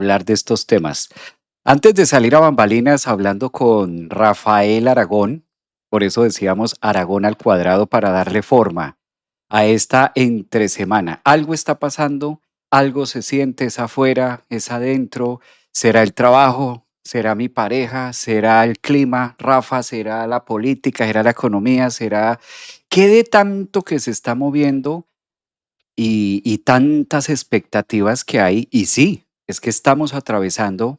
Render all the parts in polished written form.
hablar de estos temas. Antes de salir a bambalinas hablando con Rafael Aragón, por eso decíamos Aragón al cuadrado para darle forma a esta entre semana. Algo está pasando, algo se siente, es afuera, es adentro, será el trabajo, será mi pareja, será el clima, Rafa, será la política, será la economía, será qué de tanto que se está moviendo y tantas expectativas que hay. Y sí, es que estamos atravesando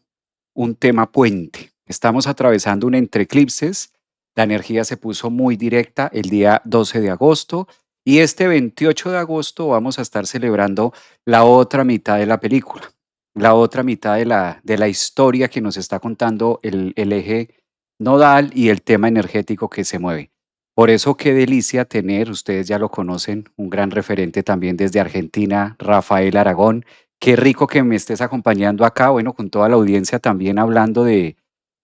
un tema puente. Estamos atravesando un entre eclipses. La energía se puso muy directa el día 12 de agosto y este 28 de agosto vamos a estar celebrando la otra mitad de la película, la otra mitad de la historia que nos está contando el eje nodal y el tema energético que se mueve. Por eso qué delicia tener, ustedes ya lo conocen, un gran referente también desde Argentina, Rafael Aragón. Qué rico que me estés acompañando acá, bueno, con toda la audiencia también hablando de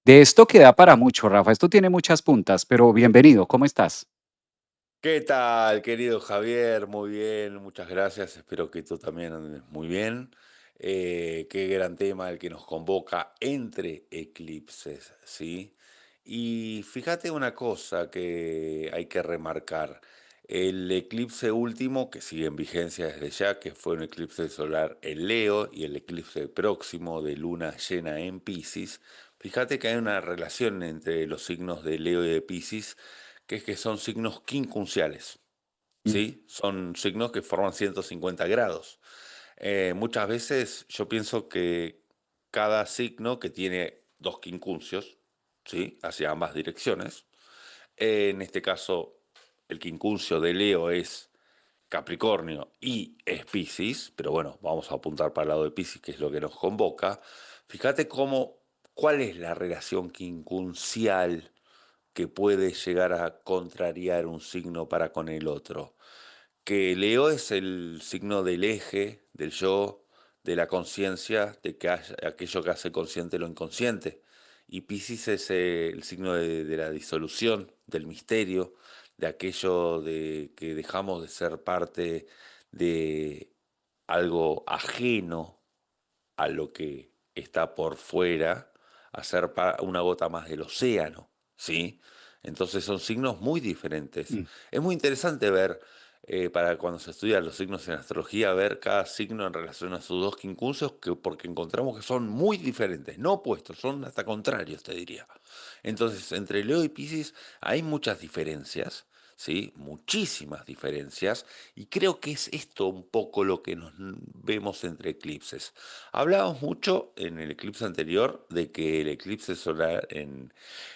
esto que da para mucho, Rafa. Esto tiene muchas puntas, pero bienvenido, ¿cómo estás? ¿Qué tal, querido Javier? Muy bien, muchas gracias. Espero que tú también andes muy bien. Qué gran tema el que nos convoca entre eclipses, ¿sí? Y fíjate una cosa que hay que remarcar. El eclipse último, que sigue en vigencia desde ya, que fue un eclipse solar en Leo, y el eclipse próximo de luna llena en Piscis, fíjate que hay una relación entre los signos de Leo y de Piscis, que es que son signos quincunциales, Mm. ¿sí? Son signos que forman 150 grados. Muchas veces yo pienso que cada signo que tiene dos quincunциos, ¿sí? Hacia ambas direcciones, en este caso el quincuncio de Leo es Capricornio y es Piscis, pero bueno, vamos a apuntar para el lado de Piscis, que es lo que nos convoca. Fíjate cuál es la relación quincuncial que puede llegar a contrariar un signo para con el otro. Que Leo es el signo del eje, del yo, de la conciencia, de que aquello que hace consciente lo inconsciente. Y Piscis es el signo de la disolución, del misterio, de aquello de que dejamos de ser parte de algo ajeno a lo que está por fuera, a ser una gota más del océano, ¿sí? Entonces son signos muy diferentes. Mm. Es muy interesante ver, para cuando se estudian los signos en astrología, ver cada signo en relación a sus dos quincuncios, porque encontramos que son muy diferentes, no opuestos, son hasta contrarios, te diría. Entonces, entre Leo y Piscis hay muchas diferencias, ¿sí? Muchísimas diferencias, y creo que es esto un poco lo que nos vemos entre eclipses. Hablábamos mucho en el eclipse anterior de que el eclipse solar en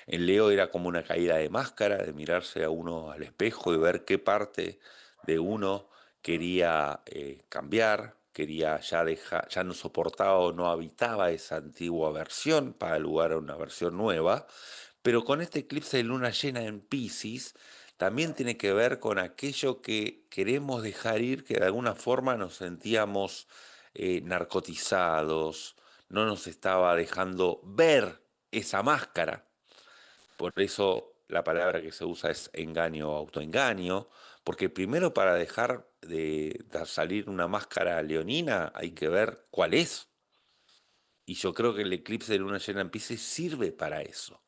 Leo era como una caída de máscara, de mirarse a uno al espejo y ver qué parte de uno quería cambiar, quería ya no soportaba o no habitaba esa antigua versión para dar lugar a una versión nueva. Pero con este eclipse de luna llena en Piscis, también tiene que ver con aquello que queremos dejar ir, que de alguna forma nos sentíamos narcotizados, no nos estaba dejando ver esa máscara. Por eso la palabra que se usa es engaño o autoengaño, porque primero para dejar de salir una máscara leonina hay que ver cuál es. Y yo creo que el eclipse de luna llena en Piscis sirve para eso.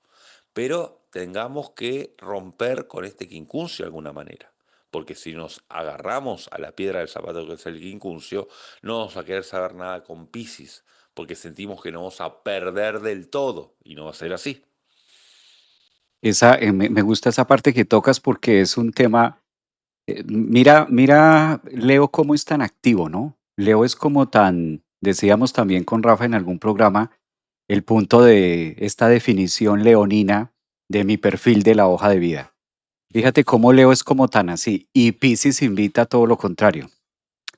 Pero tengamos que romper con este quincuncio de alguna manera. Porque si nos agarramos a la piedra del zapato que es el quincuncio, no vamos a querer saber nada con Piscis, porque sentimos que nos vamos a perder del todo, y no va a ser así. Esa, me gusta esa parte que tocas porque es un tema, mira, Leo cómo es tan activo, ¿no? Leo es como tan, decíamos también con Rafa en algún programa, el punto de esta definición leonina de mi perfil de la hoja de vida. Fíjate cómo Leo es como tan así y Piscis invita a todo lo contrario.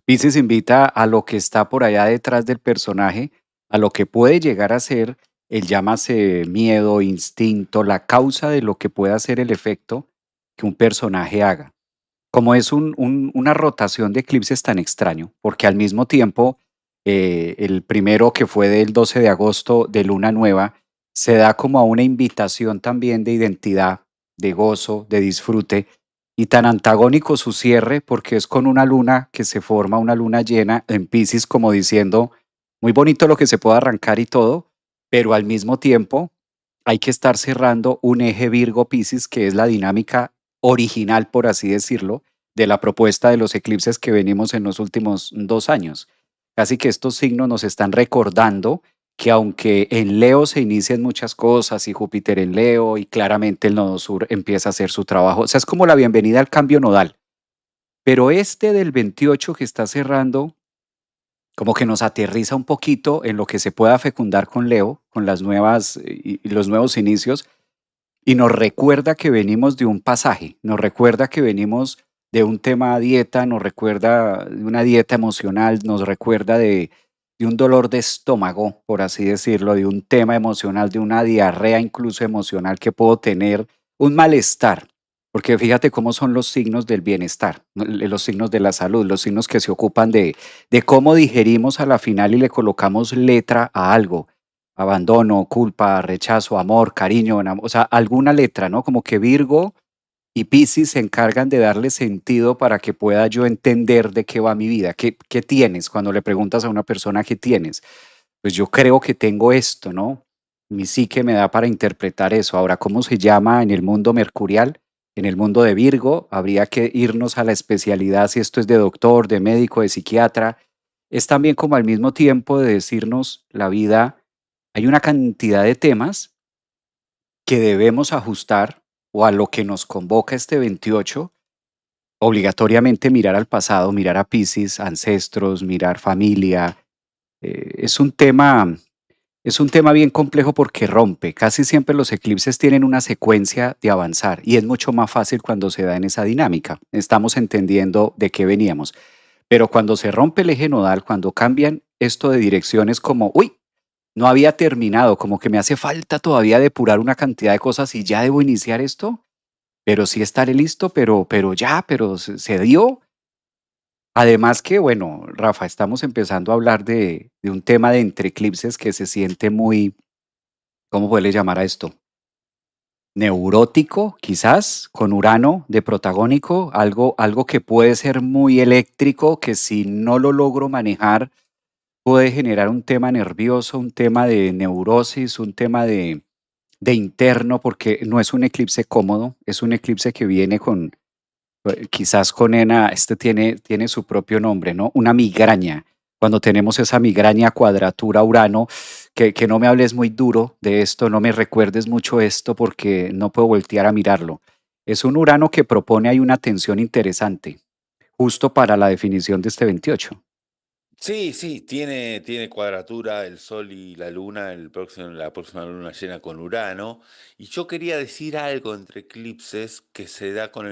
Piscis invita a lo que está por allá detrás del personaje, a lo que puede llegar a ser el llámase miedo, instinto, la causa de lo que pueda ser el efecto que un personaje haga. Como es una rotación de eclipses tan extraño, porque al mismo tiempo, el primero que fue del 12 de agosto de luna nueva, se da como a una invitación también de identidad, de gozo, de disfrute, y tan antagónico su cierre, porque es con una luna que se forma una luna llena en Piscis, como diciendo, Muy bonito lo que se pueda arrancar y todo, pero al mismo tiempo hay que estar cerrando un eje Virgo-Piscis, que es la dinámica original, por así decirlo, de la propuesta de los eclipses que venimos en los últimos 2 años. Casi que estos signos nos están recordando que aunque en Leo se inician muchas cosas y Júpiter en Leo y claramente el nodo sur empieza a hacer su trabajo, o sea, es como la bienvenida al cambio nodal. Pero este del 28 que está cerrando, como que nos aterriza un poquito en lo que se pueda fecundar con Leo, con las nuevas y los nuevos inicios, y nos recuerda que venimos de un pasaje, nos recuerda que venimos de un tema dieta, nos recuerda de una dieta emocional, nos recuerda de un dolor de estómago, por así decirlo, de un tema emocional, de una diarrea incluso emocional que puedo tener, un malestar. Porque fíjate cómo son los signos del bienestar, ¿no? Los signos de la salud, los signos que se ocupan de cómo digerimos a la final y le colocamos letra a algo. Abandono, culpa, rechazo, amor, cariño, o sea, alguna letra, ¿no? Como que Virgo y Piscis se encargan de darle sentido para que pueda yo entender de qué va mi vida. ¿Qué tienes? Cuando le preguntas a una persona qué tienes, pues yo creo que tengo esto, ¿no? Mi psique me da para interpretar eso. Ahora, ¿cómo se llama en el mundo mercurial? En el mundo de Virgo, habría que irnos a la especialidad si esto es de doctor, de médico, de psiquiatra. Es también como al mismo tiempo de decirnos la vida, hay una cantidad de temas que debemos ajustar o a lo que nos convoca este 28, obligatoriamente mirar al pasado, mirar a Piscis, ancestros, mirar familia. Es un tema bien complejo porque rompe. Casi siempre los eclipses tienen una secuencia de avanzar y es mucho más fácil cuando se da en esa dinámica. Estamos entendiendo de qué veníamos. Pero cuando se rompe el eje nodal, cuando cambian esto de direcciones como, uy, no había terminado, como que me hace falta todavía depurar una cantidad de cosas y ya debo iniciar esto, pero sí estaré listo, pero se dio. Además que, bueno, Rafa, estamos empezando a hablar de un tema de entre eclipses que se siente muy, ¿cómo puede llamar a esto? Neurótico, quizás, con Urano de protagónico, algo que puede ser muy eléctrico, que si no lo logro manejar, puede generar un tema nervioso, un tema de neurosis, un tema de interno, porque no es un eclipse cómodo, es un eclipse que viene con, quizás con este tiene su propio nombre, ¿no? Una migraña. Cuando tenemos esa migraña cuadratura Urano, que no me hables muy duro de esto, no me recuerdes mucho esto porque no puedo voltear a mirarlo. Es un Urano que propone ahí una tensión interesante, justo para la definición de este 28. Sí, sí, tiene cuadratura el Sol y la Luna, la próxima luna llena con Urano. Y yo quería decir algo entre eclipses que se da con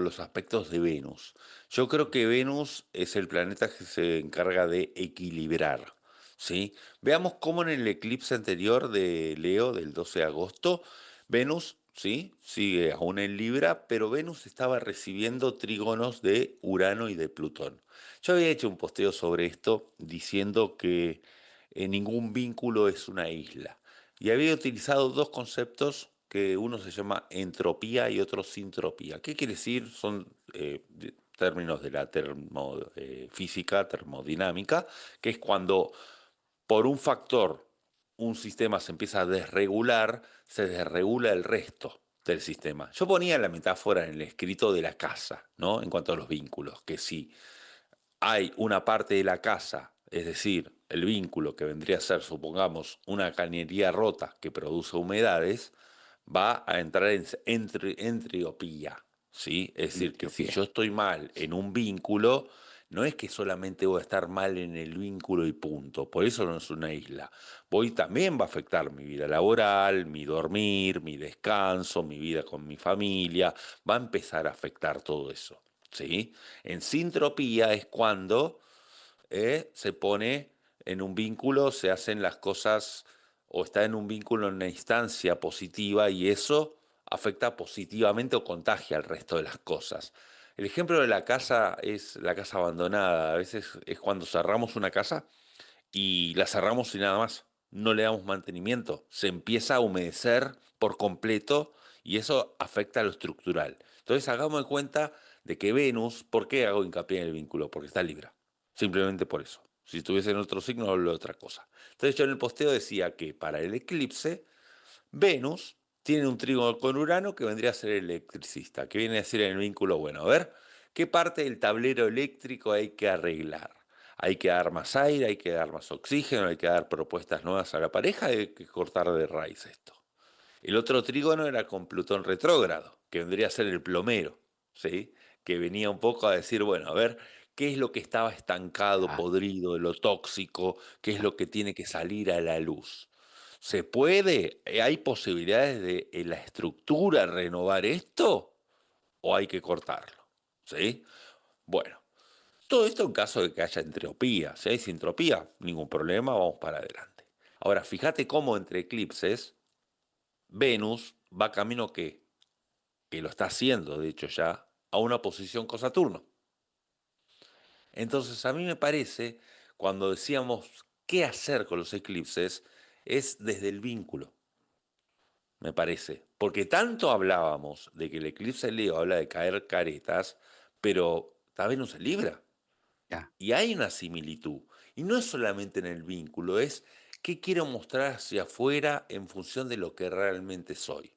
los aspectos de Venus. Yo creo que Venus es el planeta que se encarga de equilibrar, ¿sí? Veamos cómo en el eclipse anterior de Leo, del 12 de agosto, Venus, ¿sí? Sigue aún en Libra, pero Venus estaba recibiendo trígonos de Urano y de Plutón. Yo había hecho un posteo sobre esto diciendo que ningún vínculo es una isla. Y había utilizado dos conceptos que uno se llama entropía y otro sintropía. ¿Qué quiere decir? Son términos de la física, termodinámica, que es cuando por un factor un sistema se empieza a desregular, se desregula el resto del sistema. Yo ponía la metáfora en el escrito de la casa, ¿no? En cuanto a los vínculos, que si hay una parte de la casa, es decir, el vínculo que vendría a ser, supongamos, una cañería rota que produce humedades, va a entrar en entropía, ¿sí? Es decir, que si Etiopía. yo estoy mal en un vínculo, no es que solamente voy a estar mal en el vínculo y punto, por eso no es una isla. Voy también va a afectar mi vida laboral, mi dormir, mi descanso, mi vida con mi familia, va a empezar a afectar todo eso, ¿sí? En sintropía es cuando se pone en un vínculo, se hacen las cosas o está en un vínculo en una instancia positiva y eso afecta positivamente o contagia al resto de las cosas. El ejemplo de la casa es la casa abandonada. A veces es cuando cerramos una casa y la cerramos y nada más. No le damos mantenimiento. Se empieza a humedecer por completo y eso afecta a lo estructural. Entonces hagamos de cuenta de que Venus, ¿por qué hago hincapié en el vínculo? Porque está Libra. Simplemente por eso. Si estuviese en otro signo, hablo de otra cosa. Entonces yo en el posteo decía que para el eclipse, Venus tiene un trígono con Urano que vendría a ser el electricista, que viene a decir en el vínculo, bueno, a ver, ¿qué parte del tablero eléctrico hay que arreglar? Hay que dar más aire, hay que dar más oxígeno, hay que dar propuestas nuevas a la pareja, hay que cortar de raíz esto. El otro trígono era con Plutón retrógrado, que vendría a ser el plomero, ¿sí? Que venía un poco a decir, bueno, a ver, ¿qué es lo que estaba estancado, Ya, podrido, de lo tóxico? ¿Qué es ya. lo que tiene que salir a la luz? ¿Se puede? ¿Hay posibilidades de en la estructura renovar esto? ¿O hay que cortarlo? ¿Sí? Bueno, todo esto en caso de que haya entropía. Si hay entropía, ningún problema, vamos para adelante. Ahora, fíjate cómo entre eclipses Venus va camino que lo está haciendo, de hecho ya, a una posición con Saturno. Entonces a mí me parece, cuando decíamos qué hacer con los eclipses, es desde el vínculo, me parece. Porque tanto hablábamos de que el eclipse Leo habla de caer caretas, pero está Venus en Libra. Ya. Y hay una similitud. Y no es solamente en el vínculo, es qué quiero mostrar hacia afuera en función de lo que realmente soy.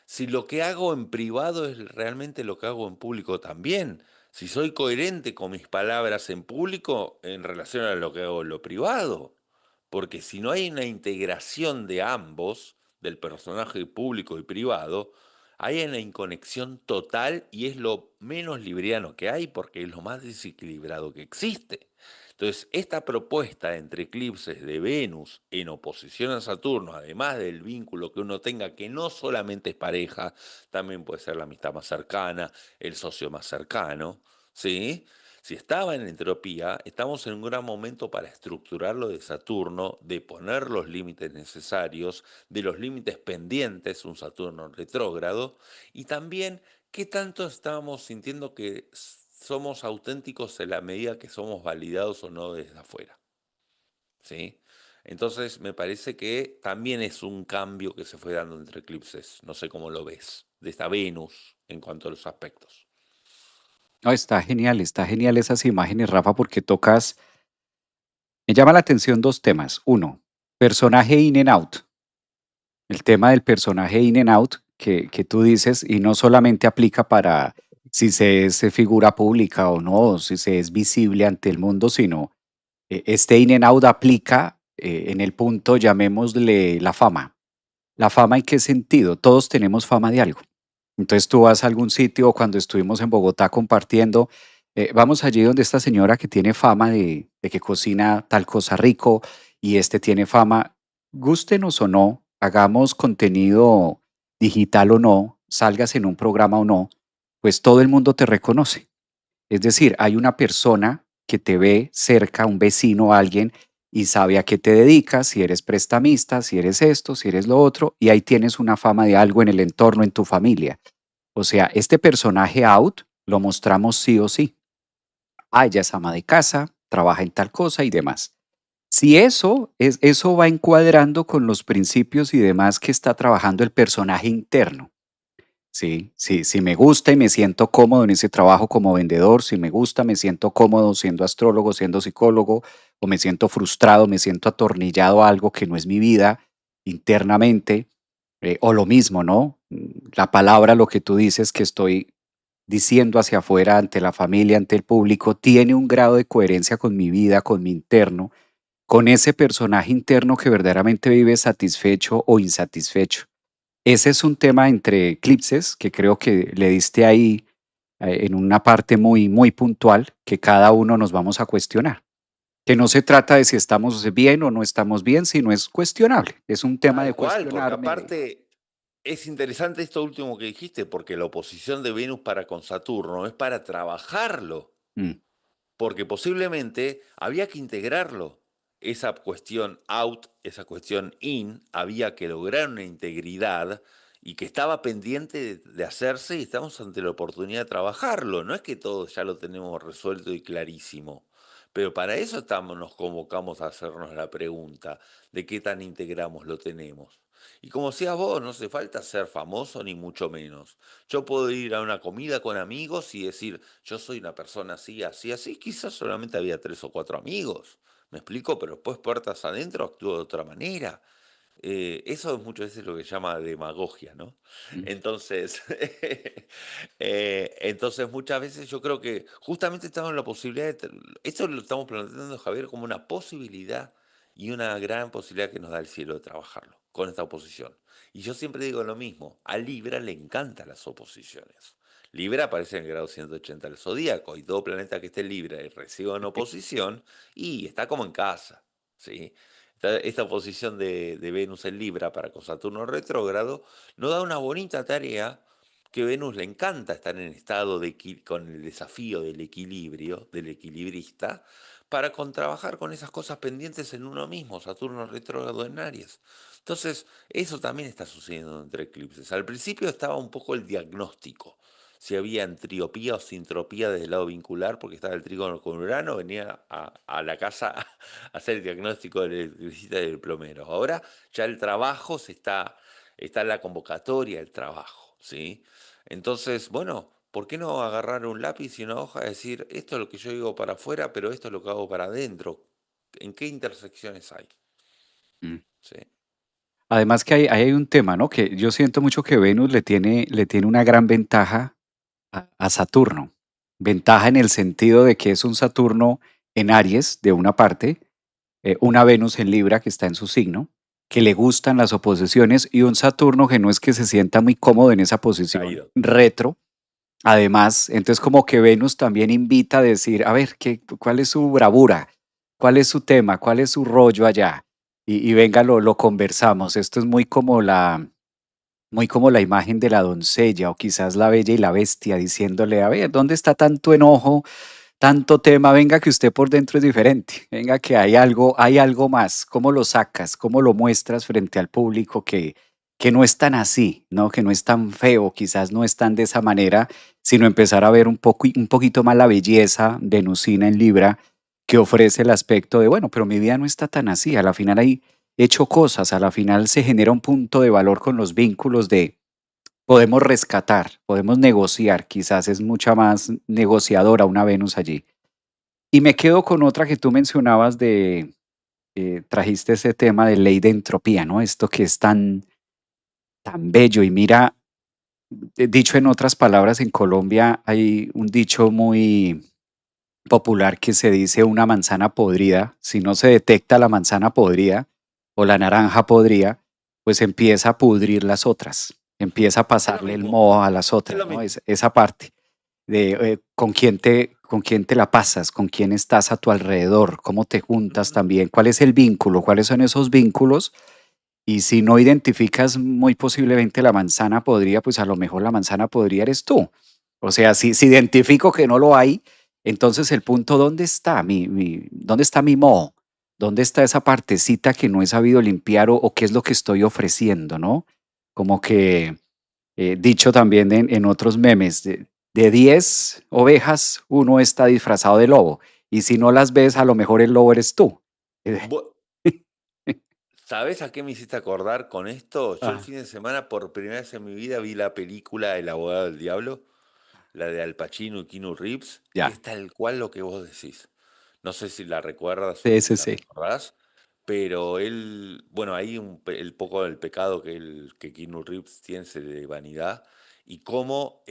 Si lo que hago en privado es realmente lo que hago en público también. Si soy coherente con mis palabras en público en relación a lo que hago en lo privado. Porque si no hay una integración de ambos, del personaje público y privado, hay una inconexión total y es lo menos libriano que hay porque es lo más desequilibrado que existe. Entonces, esta propuesta entre eclipses de Venus en oposición a Saturno, además del vínculo que uno tenga, que no solamente es pareja, también puede ser la amistad más cercana, el socio más cercano, ¿sí? Si estaba en entropía, estamos en un gran momento para estructurar lo de Saturno, de poner los límites necesarios, de los límites pendientes, un Saturno retrógrado, y también qué tanto estamos sintiendo que somos auténticos en la medida que somos validados o no desde afuera, ¿sí? Entonces me parece que también es un cambio que se fue dando entre eclipses, no sé cómo lo ves, de esta Venus en cuanto a los aspectos. No, está genial esas imágenes, Rafa, porque tocas, me llama la atención 2 temas. Uno, personaje in and out. El tema del personaje in and out que tú dices, y no solamente aplica para si se es figura pública o no, si se es visible ante el mundo, sino, este in and out aplica, en el punto, llamémosle la fama. ¿La fama en qué sentido? Todos tenemos fama de algo. Entonces tú vas a algún sitio, cuando estuvimos en Bogotá compartiendo, vamos allí donde esta señora que tiene fama de que cocina tal cosa rico y este tiene fama, gústenos o no, hagamos contenido digital o no, salgas en un programa o no, pues todo el mundo te reconoce. Es decir, hay una persona que te ve cerca, un vecino, alguien, y sabe a qué te dedicas, si eres prestamista, si eres esto, si eres lo otro, y ahí tienes una fama de algo en el entorno, en tu familia. O sea, este personaje out lo mostramos sí o sí. Ah, ella es ama de casa, trabaja en tal cosa y demás. Si eso va encuadrando con los principios y demás que está trabajando el personaje interno. Sí, sí, si me gusta y me siento cómodo en ese trabajo como vendedor, si me gusta, me siento cómodo siendo astrólogo, siendo psicólogo, o me siento frustrado, me siento atornillado a algo que no es mi vida internamente, o lo mismo, ¿no? La palabra, lo que tú dices que estoy diciendo hacia afuera, ante la familia, ante el público, tiene un grado de coherencia con mi vida, con mi interno, con ese personaje interno que verdaderamente vive satisfecho o insatisfecho. Ese es un tema entre eclipses que creo que le diste ahí, en una parte muy, muy puntual que cada uno nos vamos a cuestionar. Que no se trata de si estamos bien o no estamos bien, sino es cuestionable. Es un tema de Tal cual, porque cuestionarme de aparte es interesante esto último que dijiste, porque la oposición de Venus para con Saturno es para trabajarlo, mm, porque posiblemente había que integrarlo. Esa cuestión out, esa cuestión in, había que lograr una integridad y que estaba pendiente de hacerse y estamos ante la oportunidad de trabajarlo. No es que todo ya lo tenemos resuelto y clarísimo, pero para eso estamos, nos convocamos a hacernos la pregunta de qué tan integramos lo tenemos. Y como decías vos, no hace falta ser famoso ni mucho menos. Yo puedo ir a una comida con amigos y decir, yo soy una persona así, así, así. Quizás solamente había 3 o 4 amigos, ¿Me explico? Pero después puertas adentro actúa de otra manera. Eso es muchas veces lo que se llama demagogia, ¿no? Mm, Entonces, entonces muchas veces yo creo que justamente estamos en la posibilidad esto lo estamos planteando, Javier, como una posibilidad y una gran posibilidad que nos da el cielo de trabajarlo con esta oposición. Y yo siempre digo lo mismo, a Libra le encantan las oposiciones. Libra aparece en el grado 180 del zodíaco y todo planeta que esté en Libra y reciba una oposición y está como en casa, ¿sí? Esta oposición de Venus en Libra para con Saturno retrógrado nos da una bonita tarea que Venus le encanta estar en estado con el desafío del equilibrio, del equilibrista, para trabajar con esas cosas pendientes en uno mismo, Saturno retrógrado en Aries. Entonces, eso también está sucediendo entre eclipses. Al principio estaba un poco el diagnóstico, si había entriopía o sintropía desde el lado vincular, porque estaba el trígono con Urano, venía a la casa hacer el diagnóstico del electricista y del plomero. Ahora ya el trabajo está en la convocatoria del trabajo, ¿sí? Entonces, bueno, ¿por qué no agarrar un lápiz y una hoja y decir, esto es lo que yo digo para afuera, pero esto es lo que hago para adentro? ¿En qué intersecciones hay? mm. ¿Sí? Además que ahí hay un tema, ¿no? Que yo siento mucho que Venus le tiene una gran ventaja a Saturno. Ventaja en el sentido de que es un Saturno en Aries, de una parte, una Venus en Libra que está en su signo, que le gustan las oposiciones, y un Saturno que no es que se sienta muy cómodo en esa posición Caído. retro. Además, entonces como que Venus también invita a decir, a ver, ¿cuál es su bravura? ¿Cuál es su tema? ¿Cuál es su rollo allá? Y venga, lo conversamos. Esto es muy como la imagen de la doncella o quizás la bella y la bestia diciéndole, a ver, ¿dónde está tanto enojo, tanto tema? Venga, que usted por dentro es diferente. Venga, que hay algo más. ¿Cómo lo sacas? ¿Cómo lo muestras frente al público que no es tan así, ¿no? Que no es tan feo, quizás no es tan de esa manera, sino empezar a ver un poquito más la belleza venusina en Libra que ofrece el aspecto de, bueno, pero mi vida no está tan así. A la final hay hecho cosas, a la final se genera un punto de valor con los vínculos de podemos rescatar, podemos negociar, quizás es mucha más negociadora una Venus allí. Y me quedo con otra que tú mencionabas trajiste ese tema de ley de entropía, ¿no? Esto que es tan bello y mira, dicho en otras palabras, en Colombia hay un dicho muy popular que se dice una manzana podrida, si no se detecta la manzana podrida o la naranja podrida, pues empieza a pudrir las otras, empieza a Es lo pasarle el mismo, moho a las es otras, lo ¿no? mismo. Esa parte de con quién te la pasas, con quién estás a tu alrededor, cómo te juntas Ujú. también, cuál es el vínculo, cuáles son esos vínculos. Y si no identificas muy posiblemente la manzana podrida, pues a lo mejor la manzana podrida eres tú. O sea, si identifico que no lo hay, entonces el punto, ¿dónde está dónde está mi moho? ¿Dónde está esa partecita que no he sabido limpiar o qué es lo que estoy ofreciendo, ¿no? Como que dicho también en otros memes, de 10 ovejas, uno está disfrazado de lobo. Y si no las ves, a lo mejor el lobo eres tú. Bu- ¿Sabés a qué me hiciste acordar con esto? Yo el Ah, fin de semana, por primera vez en mi vida, vi la película El abogado del diablo, la de Al Pacino y Keanu Reeves, y ya, es tal cual lo que vos decís. No sé si la recuerdas o sí, si sí, la sí. recordás, pero él, bueno, ahí el poco del pecado que Keanu Reeves tiene es el de vanidad, y cómo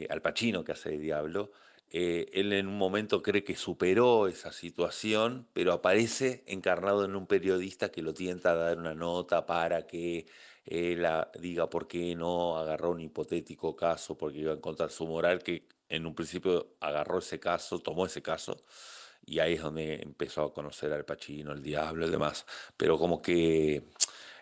Al Pacino, que hace de diablo, él en un momento cree que superó esa situación, pero aparece encarnado en un periodista que lo tienta a dar una nota para que diga por qué no agarró un hipotético caso, porque iba a encontrar su moral, que en un principio agarró ese caso, tomó ese caso, y ahí es donde empezó a conocer al Pachino, el diablo y demás. Pero como que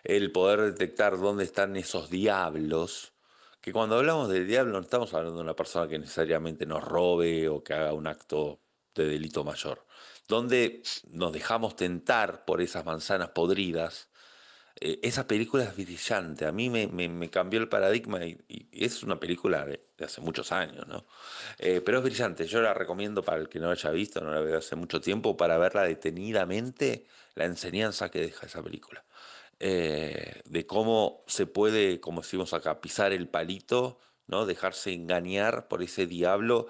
el poder detectar dónde están esos diablos, que cuando hablamos del diablo no estamos hablando de una persona que necesariamente nos robe o que haga un acto de delito mayor, donde nos dejamos tentar por esas manzanas podridas. Esa película es brillante, a mí me cambió el paradigma y es una película de hace muchos años, ¿no? Pero es brillante, yo la recomiendo para el que no la haya visto, no la veo hace mucho tiempo, para verla detenidamente, la enseñanza que deja esa película. De cómo se puede, como decimos acá, pisar el palito, ¿no? Dejarse engañar por ese diablo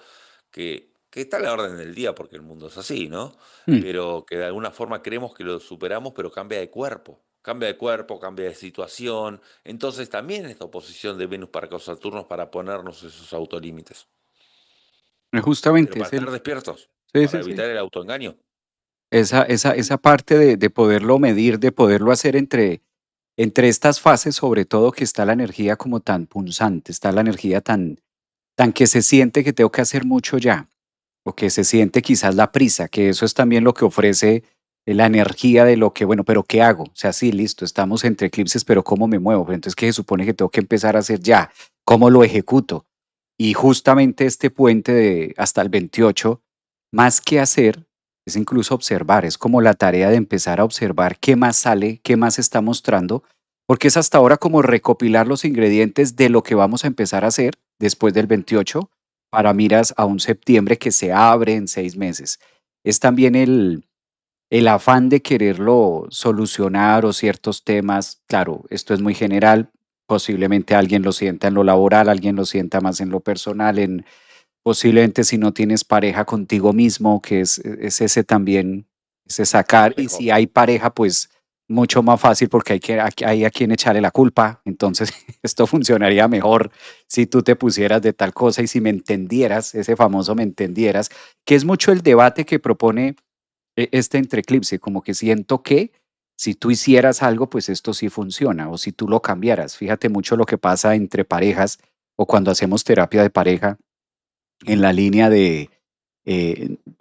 que que está a la orden del día porque el mundo es así, ¿no? Mm. Pero que de alguna forma creemos que lo superamos, pero cambia de cuerpo. Cambia de cuerpo, cambia de situación. Entonces también esta oposición de Venus para Saturno es para ponernos esos autolímites. Pero Justamente para es estar el despiertos, sí, para sí, sí. evitar el autoengaño. Esa parte de poderlo medir, de poderlo hacer entre estas fases, sobre todo que está la energía como tan punzante, está la energía tan que se siente que tengo que hacer mucho ya, o que se siente quizás la prisa, que eso es también lo que ofrece la energía de lo que, bueno, pero ¿qué hago? O sea, sí, listo, estamos entre eclipses, pero ¿cómo me muevo? Pero entonces, ¿qué se supone que tengo que empezar a hacer ya? ¿Cómo lo ejecuto? Y justamente este puente de hasta el 28, más que hacer, es incluso observar, es como la tarea de empezar a observar qué más sale, qué más está mostrando, porque es hasta ahora como recopilar los ingredientes de lo que vamos a empezar a hacer después del 28 para miras a un septiembre que se abre en 6 meses. Es también el afán de quererlo solucionar o ciertos temas, claro, esto es muy general, posiblemente alguien lo sienta en lo laboral, alguien lo sienta más en lo personal, posiblemente si no tienes pareja contigo mismo, que es ese también, ese sacar, y Complejo. si hay pareja, pues mucho más fácil porque hay a quien echarle la culpa, entonces esto funcionaría mejor si tú te pusieras de tal cosa y si me entendieras, ese famoso me entendieras, que es mucho el debate que propone este entre eclipse, como que siento que si tú hicieras algo, pues esto sí funciona, o si tú lo cambiaras. Fíjate mucho lo que pasa entre parejas o cuando hacemos terapia de pareja en la línea de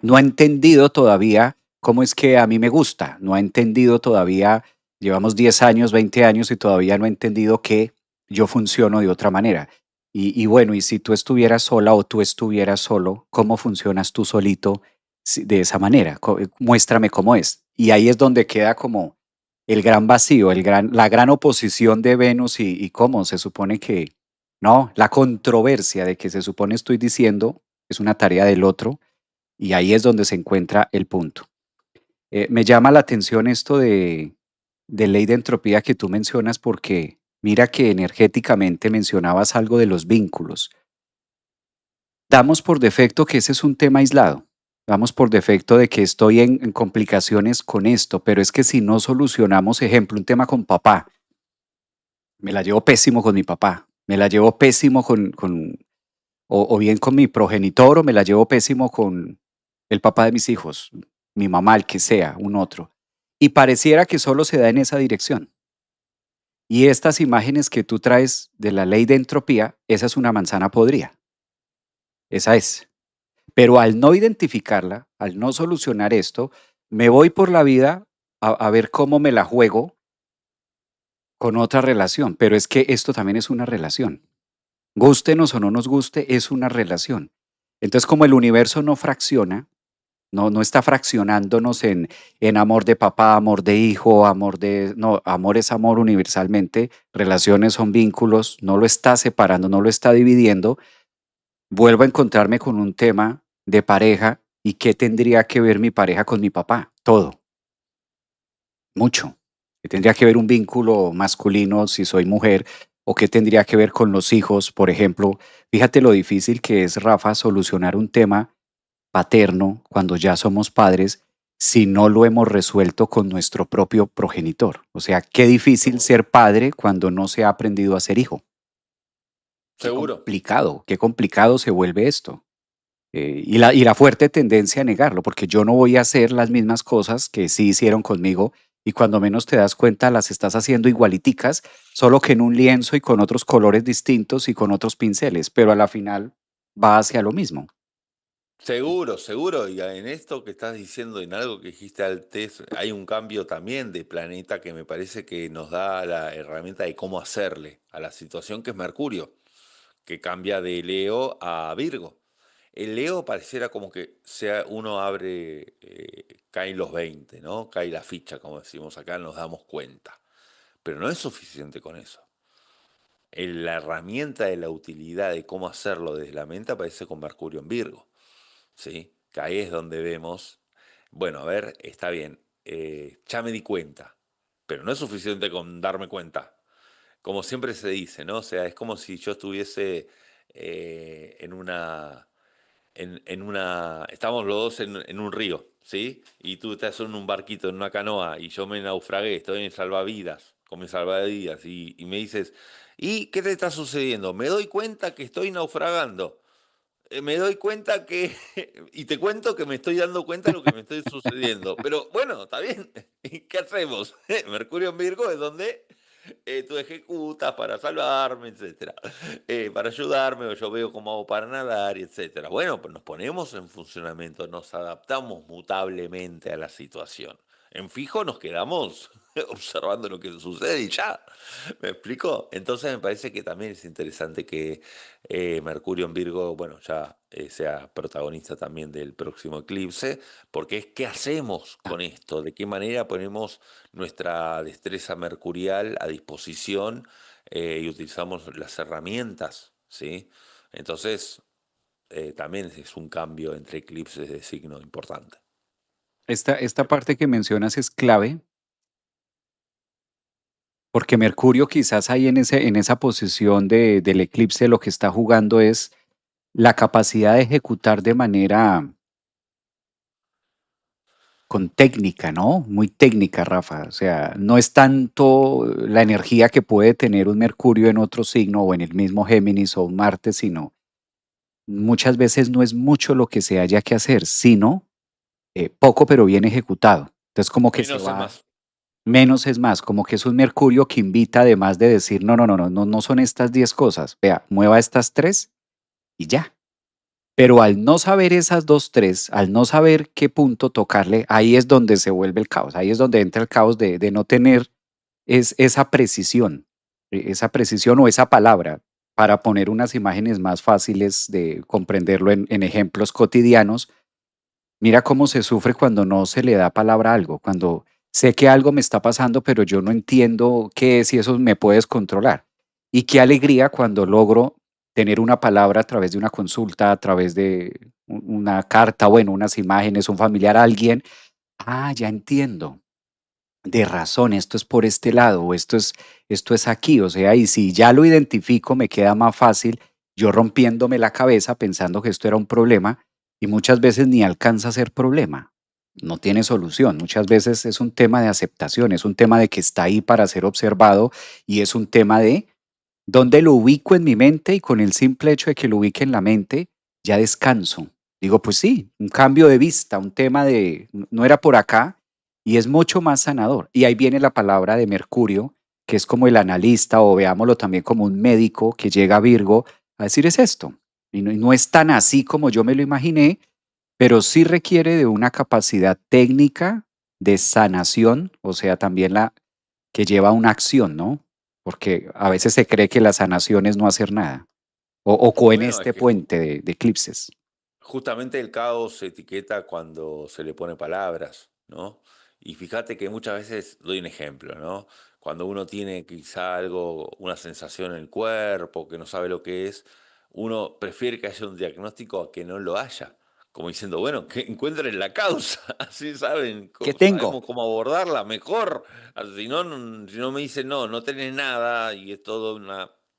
no ha entendido todavía cómo es que a mí me gusta, no ha entendido todavía, llevamos 10 años, 20 años y todavía no ha entendido que yo funciono de otra manera. Y bueno, y si tú estuvieras sola o tú estuvieras solo, ¿cómo funcionas tú solito de esa manera? Muéstrame cómo es. Y ahí es donde queda como el gran vacío, la gran oposición de Venus y cómo se supone que, no, la controversia de que se supone estoy diciendo es una tarea del otro y ahí es donde se encuentra el punto. Me llama la atención esto de ley de entropía que tú mencionas porque mira que energéticamente mencionabas algo de los vínculos. Damos por defecto que ese es un tema aislado. Damos por defecto de que estoy en complicaciones con esto, pero es que si no solucionamos, ejemplo, un tema con papá, me la llevo pésimo con mi papá, me la llevo pésimo o bien con mi progenitor o me la llevo pésimo con el papá de mis hijos, mi mamá, el que sea, un otro. Y pareciera que solo se da en esa dirección. Y estas imágenes que tú traes de la ley de entropía, esa es una manzana podrida, esa es. Pero al no identificarla, al no solucionar esto, me voy por la vida a ver cómo me la juego con otra relación. Pero es que esto también es una relación. Gústenos o no nos guste, es una relación. Entonces, como el universo no fracciona, no está fraccionándonos en amor de papá, amor de hijo, amor de no, amor es amor universalmente, relaciones son vínculos, no lo está separando, no lo está dividiendo. Vuelvo a encontrarme con un tema de pareja, ¿y qué tendría que ver mi pareja con mi papá? Todo, mucho. ¿Qué tendría que ver un vínculo masculino si soy mujer? ¿O qué tendría que ver con los hijos, por ejemplo? Fíjate lo difícil que es, Rafa, solucionar un tema paterno cuando ya somos padres si no lo hemos resuelto con nuestro propio progenitor. O sea, qué difícil Seguro. ser padre cuando no se ha aprendido a ser hijo. Seguro. Qué complicado se vuelve esto. Y la fuerte tendencia a negarlo, porque yo no voy a hacer las mismas cosas que sí hicieron conmigo y cuando menos te das cuenta las estás haciendo igualiticas, solo que en un lienzo y con otros colores distintos y con otros pinceles, pero a la final va hacia lo mismo. Seguro, seguro. Y en esto que estás diciendo, en algo que dijiste antes, hay un cambio también de planeta que me parece que nos da la herramienta de cómo hacerle a la situación, que es Mercurio, que cambia de Leo a Virgo. El Leo pareciera como que sea uno abre, caen los 20, ¿no? Cae la ficha, como decimos acá, nos damos cuenta. Pero no es suficiente con eso. La herramienta de la utilidad de cómo hacerlo desde la mente aparece con Mercurio en Virgo. ¿Sí? Que ahí es donde vemos, bueno, a ver, está bien, ya me di cuenta, pero no es suficiente con darme cuenta. Como siempre se dice, ¿no? O sea, es como si yo estuviese en una estamos los dos en un río, ¿sí? Y tú estás en un barquito, en una canoa, y yo me naufragué, estoy en salvavidas, con mis salvavidas, y me dices, ¿y qué te está sucediendo? Me doy cuenta que estoy naufragando. Me doy cuenta que, y te cuento que me estoy dando cuenta de lo que me estoy sucediendo. Pero bueno, está bien. ¿Y qué hacemos? Mercurio en Virgo es donde tú ejecutas para salvarme, etcétera. Para ayudarme, o yo veo cómo hago para nadar, y etcétera. Bueno, pues nos ponemos en funcionamiento, nos adaptamos mutablemente a la situación. En fijo nos quedamos observando lo que sucede y ya. ¿Me explico? Entonces me parece que también es interesante que Mercurio en Virgo, bueno, ya sea protagonista también del próximo eclipse, porque es qué hacemos Ah, con esto, de qué manera ponemos nuestra destreza mercurial a disposición y utilizamos las herramientas, ¿sí? Entonces, también es un cambio entre eclipses de signo importante. esta parte que mencionas es clave, porque Mercurio quizás ahí en esa posición del eclipse lo que está jugando es la capacidad de ejecutar de manera con técnica, ¿no? Muy técnica, Rafa. O sea, no es tanto la energía que puede tener un Mercurio en otro signo o en el mismo Géminis o un Marte, sino muchas veces no es mucho lo que se haya que hacer, sino poco pero bien ejecutado. Entonces como que se Menos es va, más. menos es más, como que es un Mercurio que invita además de decir, no, no, no, no, no, no son estas 10 cosas, vea, mueva estas tres y ya. Pero al no saber esas 2 3 al no saber qué punto tocarle, ahí es donde se vuelve el caos, ahí es donde entra el caos de no tener esa precisión, esa precisión o esa palabra para poner unas imágenes más fáciles de comprenderlo en ejemplos cotidianos. Mira cómo se sufre cuando no se le da palabra a algo, cuando sé que algo me está pasando, pero yo no entiendo qué es y eso me puedes controlar. Y qué alegría cuando logro tener una palabra a través de una consulta, a través de una carta, bueno, unas imágenes, un familiar, alguien. Ah, ya entiendo. De razón, esto es por este lado, o esto es aquí, o sea, y si ya lo identifico, me queda más fácil yo rompiéndome la cabeza pensando que esto era un problema y muchas veces ni alcanza a ser problema, no tiene solución, muchas veces es un tema de aceptación, es un tema de que está ahí para ser observado y es un tema de dónde lo ubico en mi mente y con el simple hecho de que lo ubique en la mente, ya descanso. Digo, pues sí, un cambio de vista, un tema de no era por acá y es mucho más sanador. Y ahí viene la palabra de Mercurio, que es como el analista o veámoslo también como un médico que llega a Virgo a decir es esto. Y no es tan así como yo me lo imaginé, pero sí requiere de una capacidad técnica de sanación, o sea, también la que lleva a una acción, ¿no? Porque a veces se cree que la sanación es no hacer nada, o en Bueno, es este que puente de eclipses. justamente el caos se etiqueta cuando se le pone palabras, ¿no? Y fíjate que muchas veces, doy un ejemplo, ¿no? Cuando uno tiene quizá algo, una sensación en el cuerpo, que no sabe lo que es, uno prefiere que haya un diagnóstico a que no lo haya. Como diciendo, bueno, que encuentren la causa, así saben, ¿Qué tengo? sabemos cómo abordarla mejor. Si no, si no me dicen, no, no tenés nada y es todo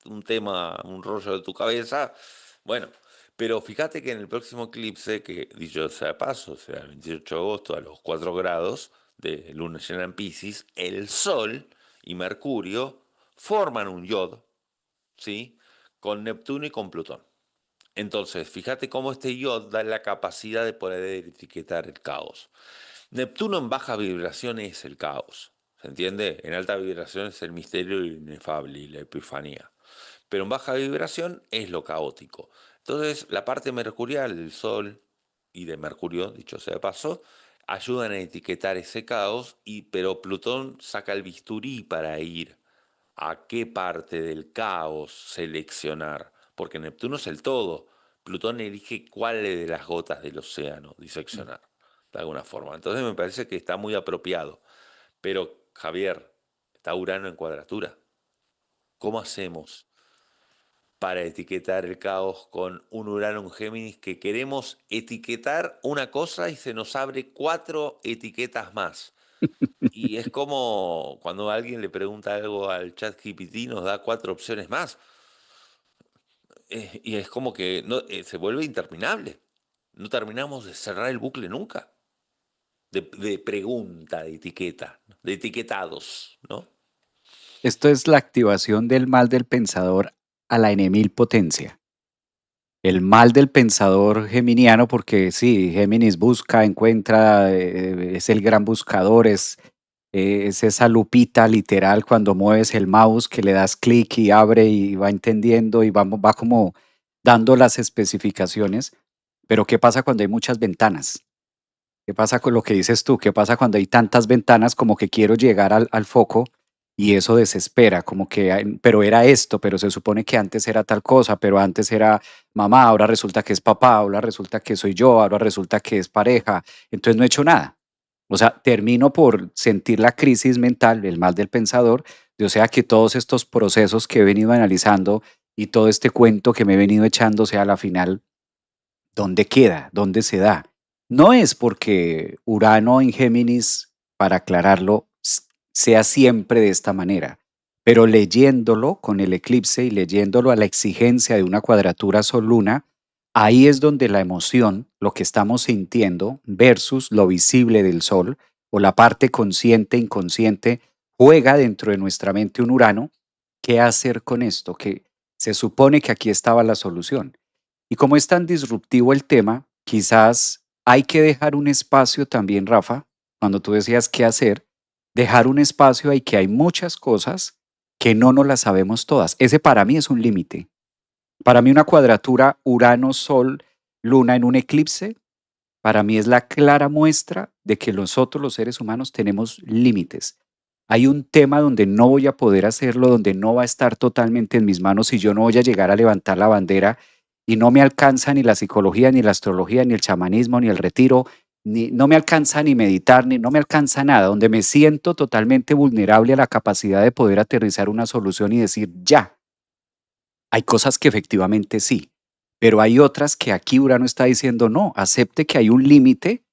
un tema, un rollo de tu cabeza, bueno, pero fíjate que en el próximo eclipse, que dicho sea de paso, será el 28 de agosto a los 4 grados de luna llena en Pisces, el Sol y Mercurio forman un yod, ¿sí? Con Neptuno y con Plutón. Entonces, fíjate cómo este yod da la capacidad de poder etiquetar el caos. Neptuno en baja vibración es el caos, ¿se entiende? En alta vibración es el misterio inefable y la epifanía, pero en baja vibración es lo caótico. Entonces, la parte mercurial del Sol y de Mercurio, dicho sea de paso, ayudan a etiquetar ese caos, pero Plutón saca el bisturí para ir a qué parte del caos seleccionar, porque Neptuno es el todo. Plutón elige cuál de las gotas del océano diseccionar, de alguna forma. Entonces me parece que está muy apropiado. Pero, Javier, está Urano en cuadratura. ¿Cómo hacemos para etiquetar el caos con un Urano en Géminis que queremos etiquetar una cosa y se nos abre cuatro etiquetas más? Y es como cuando alguien le pregunta algo al chat GPT, nos da cuatro opciones más. Y es como que no, se vuelve interminable. no terminamos de cerrar el bucle nunca, de pregunta, de etiqueta, de etiquetados, ¿no? Esto es la activación del mal del pensador a la enemil potencia. El mal del pensador geminiano, porque sí, Géminis busca, encuentra, es el gran buscador, es esa lupita literal cuando mueves el mouse que le das clic y abre y va entendiendo y va como dando las especificaciones. Pero ¿qué pasa cuando hay muchas ventanas? ¿Qué pasa con lo que dices tú? ¿Qué pasa cuando hay tantas ventanas como que quiero llegar al foco y eso desespera? Como que, pero era esto, pero se supone que antes era tal cosa, pero antes era mamá, ahora resulta que es papá, ahora resulta que soy yo, ahora resulta que es pareja, entonces no he hecho nada. O sea, termino por sentir la crisis mental, el mal del pensador, o sea que todos estos procesos que he venido analizando y todo este cuento que me he venido echando, o sea, a la final ¿dónde queda? ¿Dónde se da? No es porque Urano en Géminis, para aclararlo, sea siempre de esta manera, pero leyéndolo con el eclipse y leyéndolo a la exigencia de una cuadratura Sol-Luna, ahí es donde la emoción, lo que estamos sintiendo, versus lo visible del Sol, o la parte consciente, inconsciente, juega dentro de nuestra mente un Urano. ¿Qué hacer con esto? Que se supone que aquí estaba la solución. Y como es tan disruptivo el tema, quizás hay que dejar un espacio también, Rafa, cuando tú decías qué hacer, dejar un espacio ahí que hay muchas cosas que no nos las sabemos todas. Ese para mí es un límite. Para mí una cuadratura Urano-Sol-Luna en un eclipse, para mí es la clara muestra de que nosotros los seres humanos tenemos límites. Hay un tema donde no voy a poder hacerlo, donde no va a estar totalmente en mis manos y yo no voy a llegar a levantar la bandera y no me alcanza ni la psicología, ni la astrología, ni el chamanismo, ni el retiro, ni no me alcanza ni meditar, ni no me alcanza nada, donde me siento totalmente vulnerable a la capacidad de poder aterrizar una solución y decir ya. Hay cosas que efectivamente sí, pero hay otras que aquí Urano está diciendo no, acepte que hay un límite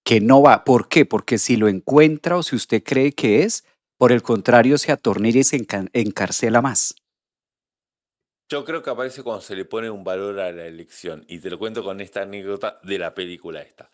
que no va. ¿Por qué? Porque si lo encuentra o si usted cree que es, por el contrario, se atornilla y se encarcela más. Yo creo que aparece cuando se le pone un valor a la elección, y te lo cuento con esta anécdota de la película esta.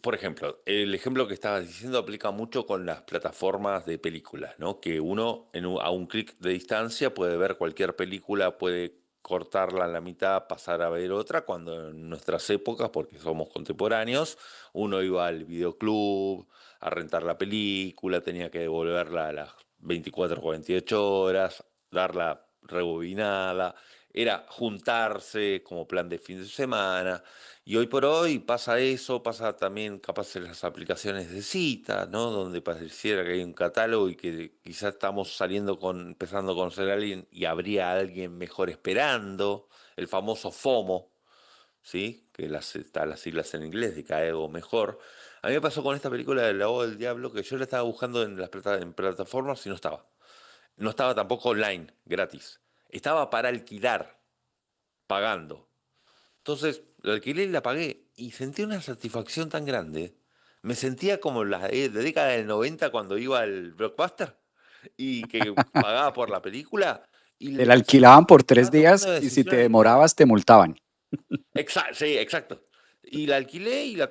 Por ejemplo, el ejemplo que estabas diciendo aplica mucho con las plataformas de películas, ¿no? Que uno a un clic de distancia puede ver cualquier película, puede cortarla en la mitad, pasar a ver otra, cuando en nuestras épocas, porque somos contemporáneos, uno iba al videoclub a rentar la película, tenía que devolverla a las 24 48 horas, darla rebobinada, era juntarse como plan de fin de semana, y hoy por hoy pasa eso, pasa también capaz en las aplicaciones de cita, ¿no? Donde pareciera que hay un catálogo y que quizás estamos empezando a conocer a alguien y habría alguien mejor esperando, el famoso FOMO, ¿sí? Que está las siglas en inglés de cae algo mejor. A mí me pasó con esta película del Lago del Diablo que yo la estaba buscando en en plataformas y no estaba. No estaba tampoco online, gratis. Estaba para alquilar, pagando. Entonces, la alquilé y la pagué. Y sentí una satisfacción tan grande. Me sentía como la década del 90 cuando iba al Blockbuster y que pagaba por la película. Te la alquilaban por tres Estaba tomando días la y si te decisión adecuada. demorabas te multaban. Sí, exacto. Y la alquilé y la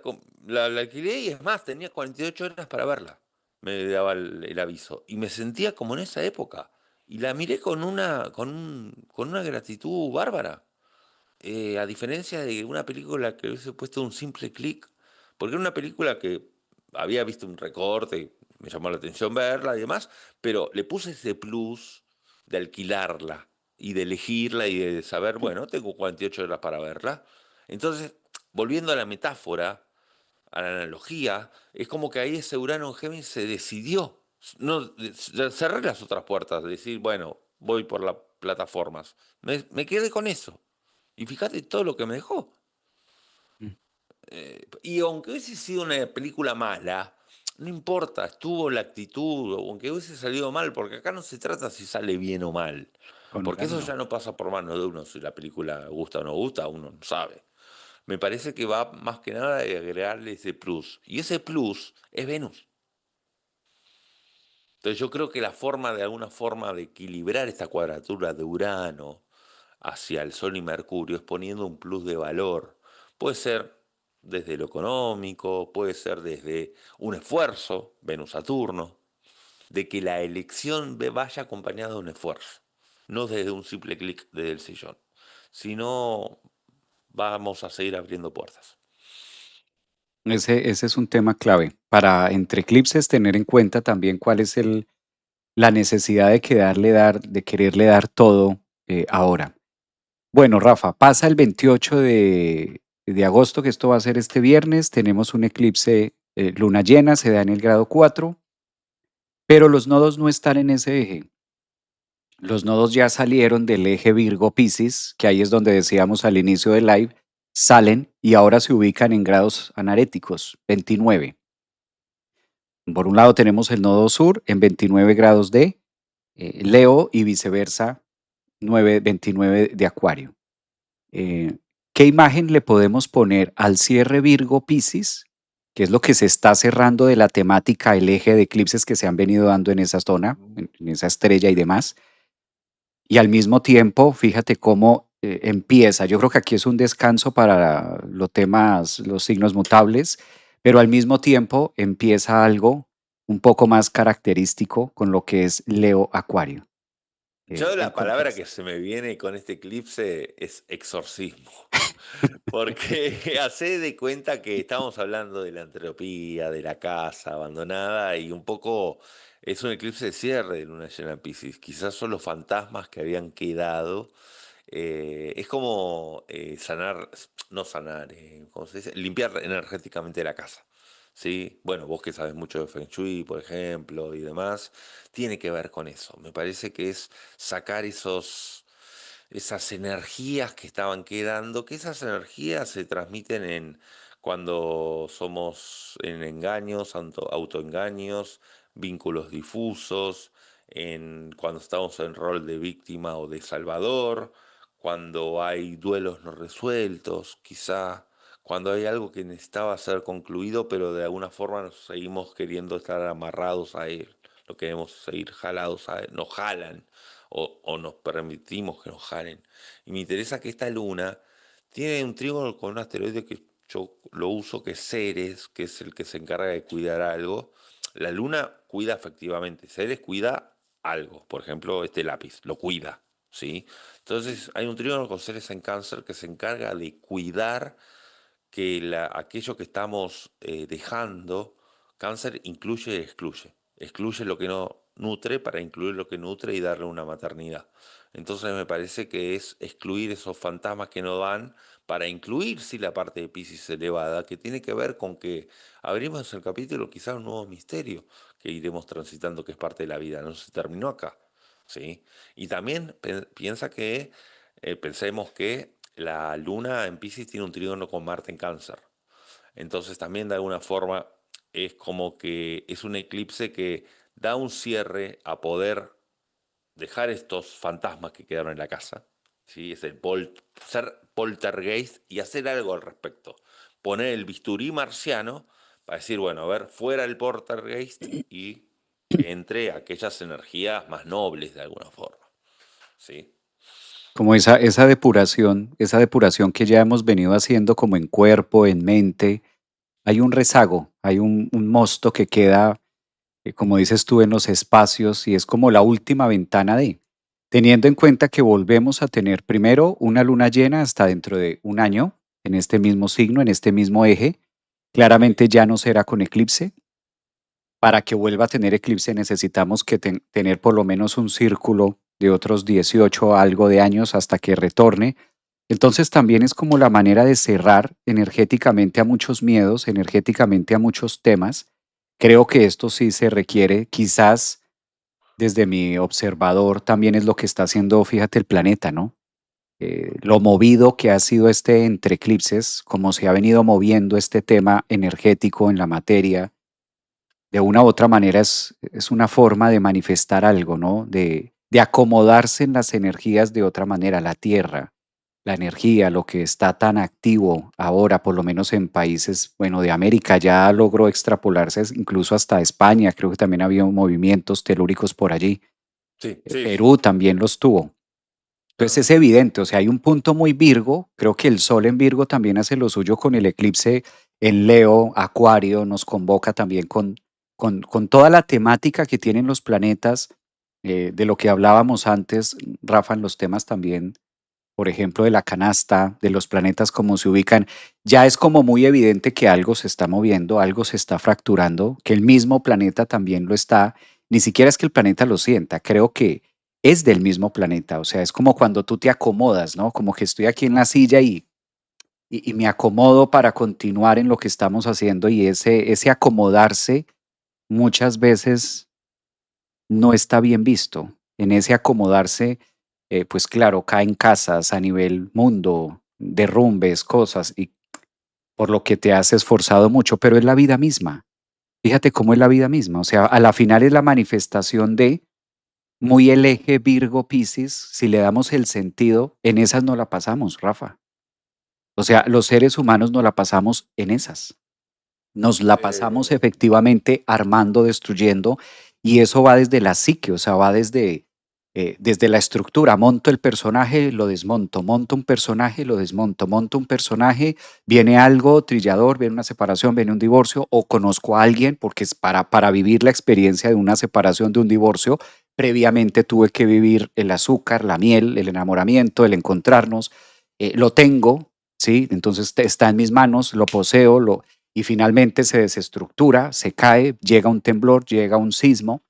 alquilé y es más, tenía 48 horas para verla. Me daba el aviso. Y me sentía como en esa época. Y la miré con una gratitud bárbara. A diferencia de una película que hubiese puesto un simple clic, porque era una película que había visto un recorte, me llamó la atención verla y demás, pero le puse ese plus de alquilarla y de elegirla y de saber, bueno, tengo 48 horas para verla. Entonces, volviendo a la metáfora, a la analogía, es como que ahí ese Urano en Géminis se decidió. No, cerré las otras puertas, decir, bueno, voy por las plataformas. Me quedé con eso. Y fíjate todo lo que me dejó. Mm. Y aunque hubiese sido una película mala, no importa, estuvo la actitud, o aunque hubiese salido mal, porque acá no se trata si sale bien o mal, Con porque Urano eso no. ya no pasa por manos de uno, si la película gusta o no gusta, uno no sabe. Me parece que va más que nada de agregarle ese plus, y ese plus es Venus. Entonces yo creo que la forma, de alguna forma, de equilibrar esta cuadratura de Urano hacia el Sol y Mercurio es poniendo un plus de valor. Puede ser desde lo económico, puede ser desde un esfuerzo, Venus-Saturno, de que la elección vaya acompañada de un esfuerzo, no desde un simple clic desde el sillón, sino vamos a seguir abriendo puertas. Ese es un tema clave. Para entre eclipses tener en cuenta también cuál es la necesidad de de quererle dar todo ahora. Bueno, Rafa, pasa el 28 de agosto, que esto va a ser este viernes, tenemos un eclipse luna llena, se da en el grado 4, pero los nodos no están en ese eje. Los nodos ya salieron del eje Virgo-Piscis, que ahí es donde decíamos al inicio del live, salen y ahora se ubican en grados anaréticos, 29. Por un lado tenemos el nodo sur en 29 grados de Leo y viceversa, 29 de Acuario. Eh, ¿Qué imagen le podemos poner al cierre Virgo-Piscis, que es lo que se está cerrando de la temática, el eje de eclipses que se han venido dando en esa zona, en esa estrella y demás? Y al mismo tiempo, fíjate cómo empieza. Yo creo que aquí es un descanso para los temas, los signos mutables, pero al mismo tiempo empieza algo un poco más característico con lo que es Leo Acuario, Yo en la palabra contraste. que se me viene con este eclipse es exorcismo. Porque hace de cuenta que estamos hablando de la entropía, de la casa abandonada y un poco es un eclipse de cierre de luna llena en Piscis. Quizás son los fantasmas que habían quedado. Es como sanar, no sanar, ¿cómo se dice? Limpiar energéticamente la casa. ¿Sí? Bueno, vos que sabes mucho de Feng Shui, por ejemplo, y demás, tiene que ver con eso. Me parece que es sacar esas energías que estaban quedando, que esas energías se transmiten en cuando somos en engaños, autoengaños, vínculos difusos, en cuando estamos en rol de víctima o de salvador, cuando hay duelos no resueltos, quizá cuando hay algo que necesitaba ser concluido, pero de alguna forma nos seguimos queriendo estar amarrados a él, no queremos seguir jalados a él, nos jalan o nos permitimos que nos jalen. Y me interesa que esta luna tiene un trígono con un asteroide que yo lo uso, que es Ceres, que es el que se encarga de cuidar algo. La luna cuida efectivamente, Ceres cuida algo, por ejemplo, este lápiz, lo cuida, ¿sí? Entonces hay un trígono con Ceres en Cáncer que se encarga de cuidar que aquello que estamos dejando, Cáncer incluye y excluye. Excluye lo que no nutre para incluir lo que nutre y darle una maternidad. Entonces me parece que es excluir esos fantasmas que no van para incluir sí la parte de Piscis elevada, que tiene que ver con que abrimos el capítulo quizá un nuevo misterio que iremos transitando, que es parte de la vida, no se terminó acá. ¿Sí? Y también piensa que, pensemos que la luna en Piscis tiene un trígono con Marte en Cáncer. Entonces también de alguna forma es como que es un eclipse que da un cierre a poder dejar estos fantasmas que quedaron en la casa. ¿Sí? Es ser poltergeist y hacer algo al respecto. Poner el bisturí marciano para decir, bueno, a ver, fuera el poltergeist y que entre aquellas energías más nobles de alguna forma. ¿Sí? Como esa depuración que ya hemos venido haciendo como en cuerpo, en mente, hay un rezago, hay un mosto que queda, como dices tú, en los espacios y es como la última ventana de, teniendo en cuenta que volvemos a tener primero una luna llena hasta dentro de un año, en este mismo signo, en este mismo eje, Sí. claramente ya no será con eclipse. Para que vuelva a tener eclipse necesitamos que tener por lo menos un círculo de otros 18 algo de años hasta que retorne. Entonces también es como la manera de cerrar energéticamente a muchos miedos, energéticamente a muchos temas. Creo que esto sí se requiere, quizás desde mi observador también es lo que está haciendo, fíjate, el planeta, ¿no? Lo movido que ha sido este entre eclipses, como se ha venido moviendo este tema energético en la materia, de una u otra manera es una forma de manifestar algo, ¿no? De acomodarse en las energías de otra manera, la tierra, la energía, lo que está tan activo ahora, por lo menos en países, bueno, de América ya logró extrapolarse incluso hasta España, creo que también había movimientos telúricos por allí. Sí, sí, Perú también los tuvo. Entonces claro. es evidente, o sea, hay un punto muy Virgo, creo que el Sol en Virgo también hace lo suyo con el eclipse en Leo, Acuario, nos convoca también con toda la temática que tienen los planetas, de lo que hablábamos antes, Rafa, en los temas también, por ejemplo, de la canasta, de los planetas, cómo se ubican, ya es como muy evidente que algo se está moviendo, algo se está fracturando, que el mismo planeta también lo está, ni siquiera es que el planeta lo sienta, creo que es del mismo planeta, o sea, es como cuando tú te acomodas, ¿no? Como que estoy aquí en la silla y me acomodo para continuar en lo que estamos haciendo y ese acomodarse muchas veces no está bien visto. En ese acomodarse, pues claro, caen casas a nivel mundo, derrumbes, cosas, y por lo que te has esforzado mucho, pero es la vida misma. Fíjate cómo es la vida misma. O sea, a la final es la manifestación de muy el eje Virgo Piscis. Si le damos el sentido, en esas no la pasamos, Rafa. O sea, los seres humanos no la pasamos en esas. Nos la pasamos Eh, efectivamente armando, destruyendo, y eso va desde la psique, o sea, va desde la estructura. Monto el personaje, lo desmonto, monto un personaje, lo desmonto, monto un personaje, viene algo trillador, viene una separación, viene un divorcio, o conozco a alguien, porque es para vivir la experiencia de una separación, de un divorcio, previamente tuve que vivir el azúcar, la miel, el enamoramiento, el encontrarnos, lo tengo, ¿sí? Entonces está en mis manos, lo poseo, y finalmente se desestructura, se cae, llega un temblor, llega un sismo,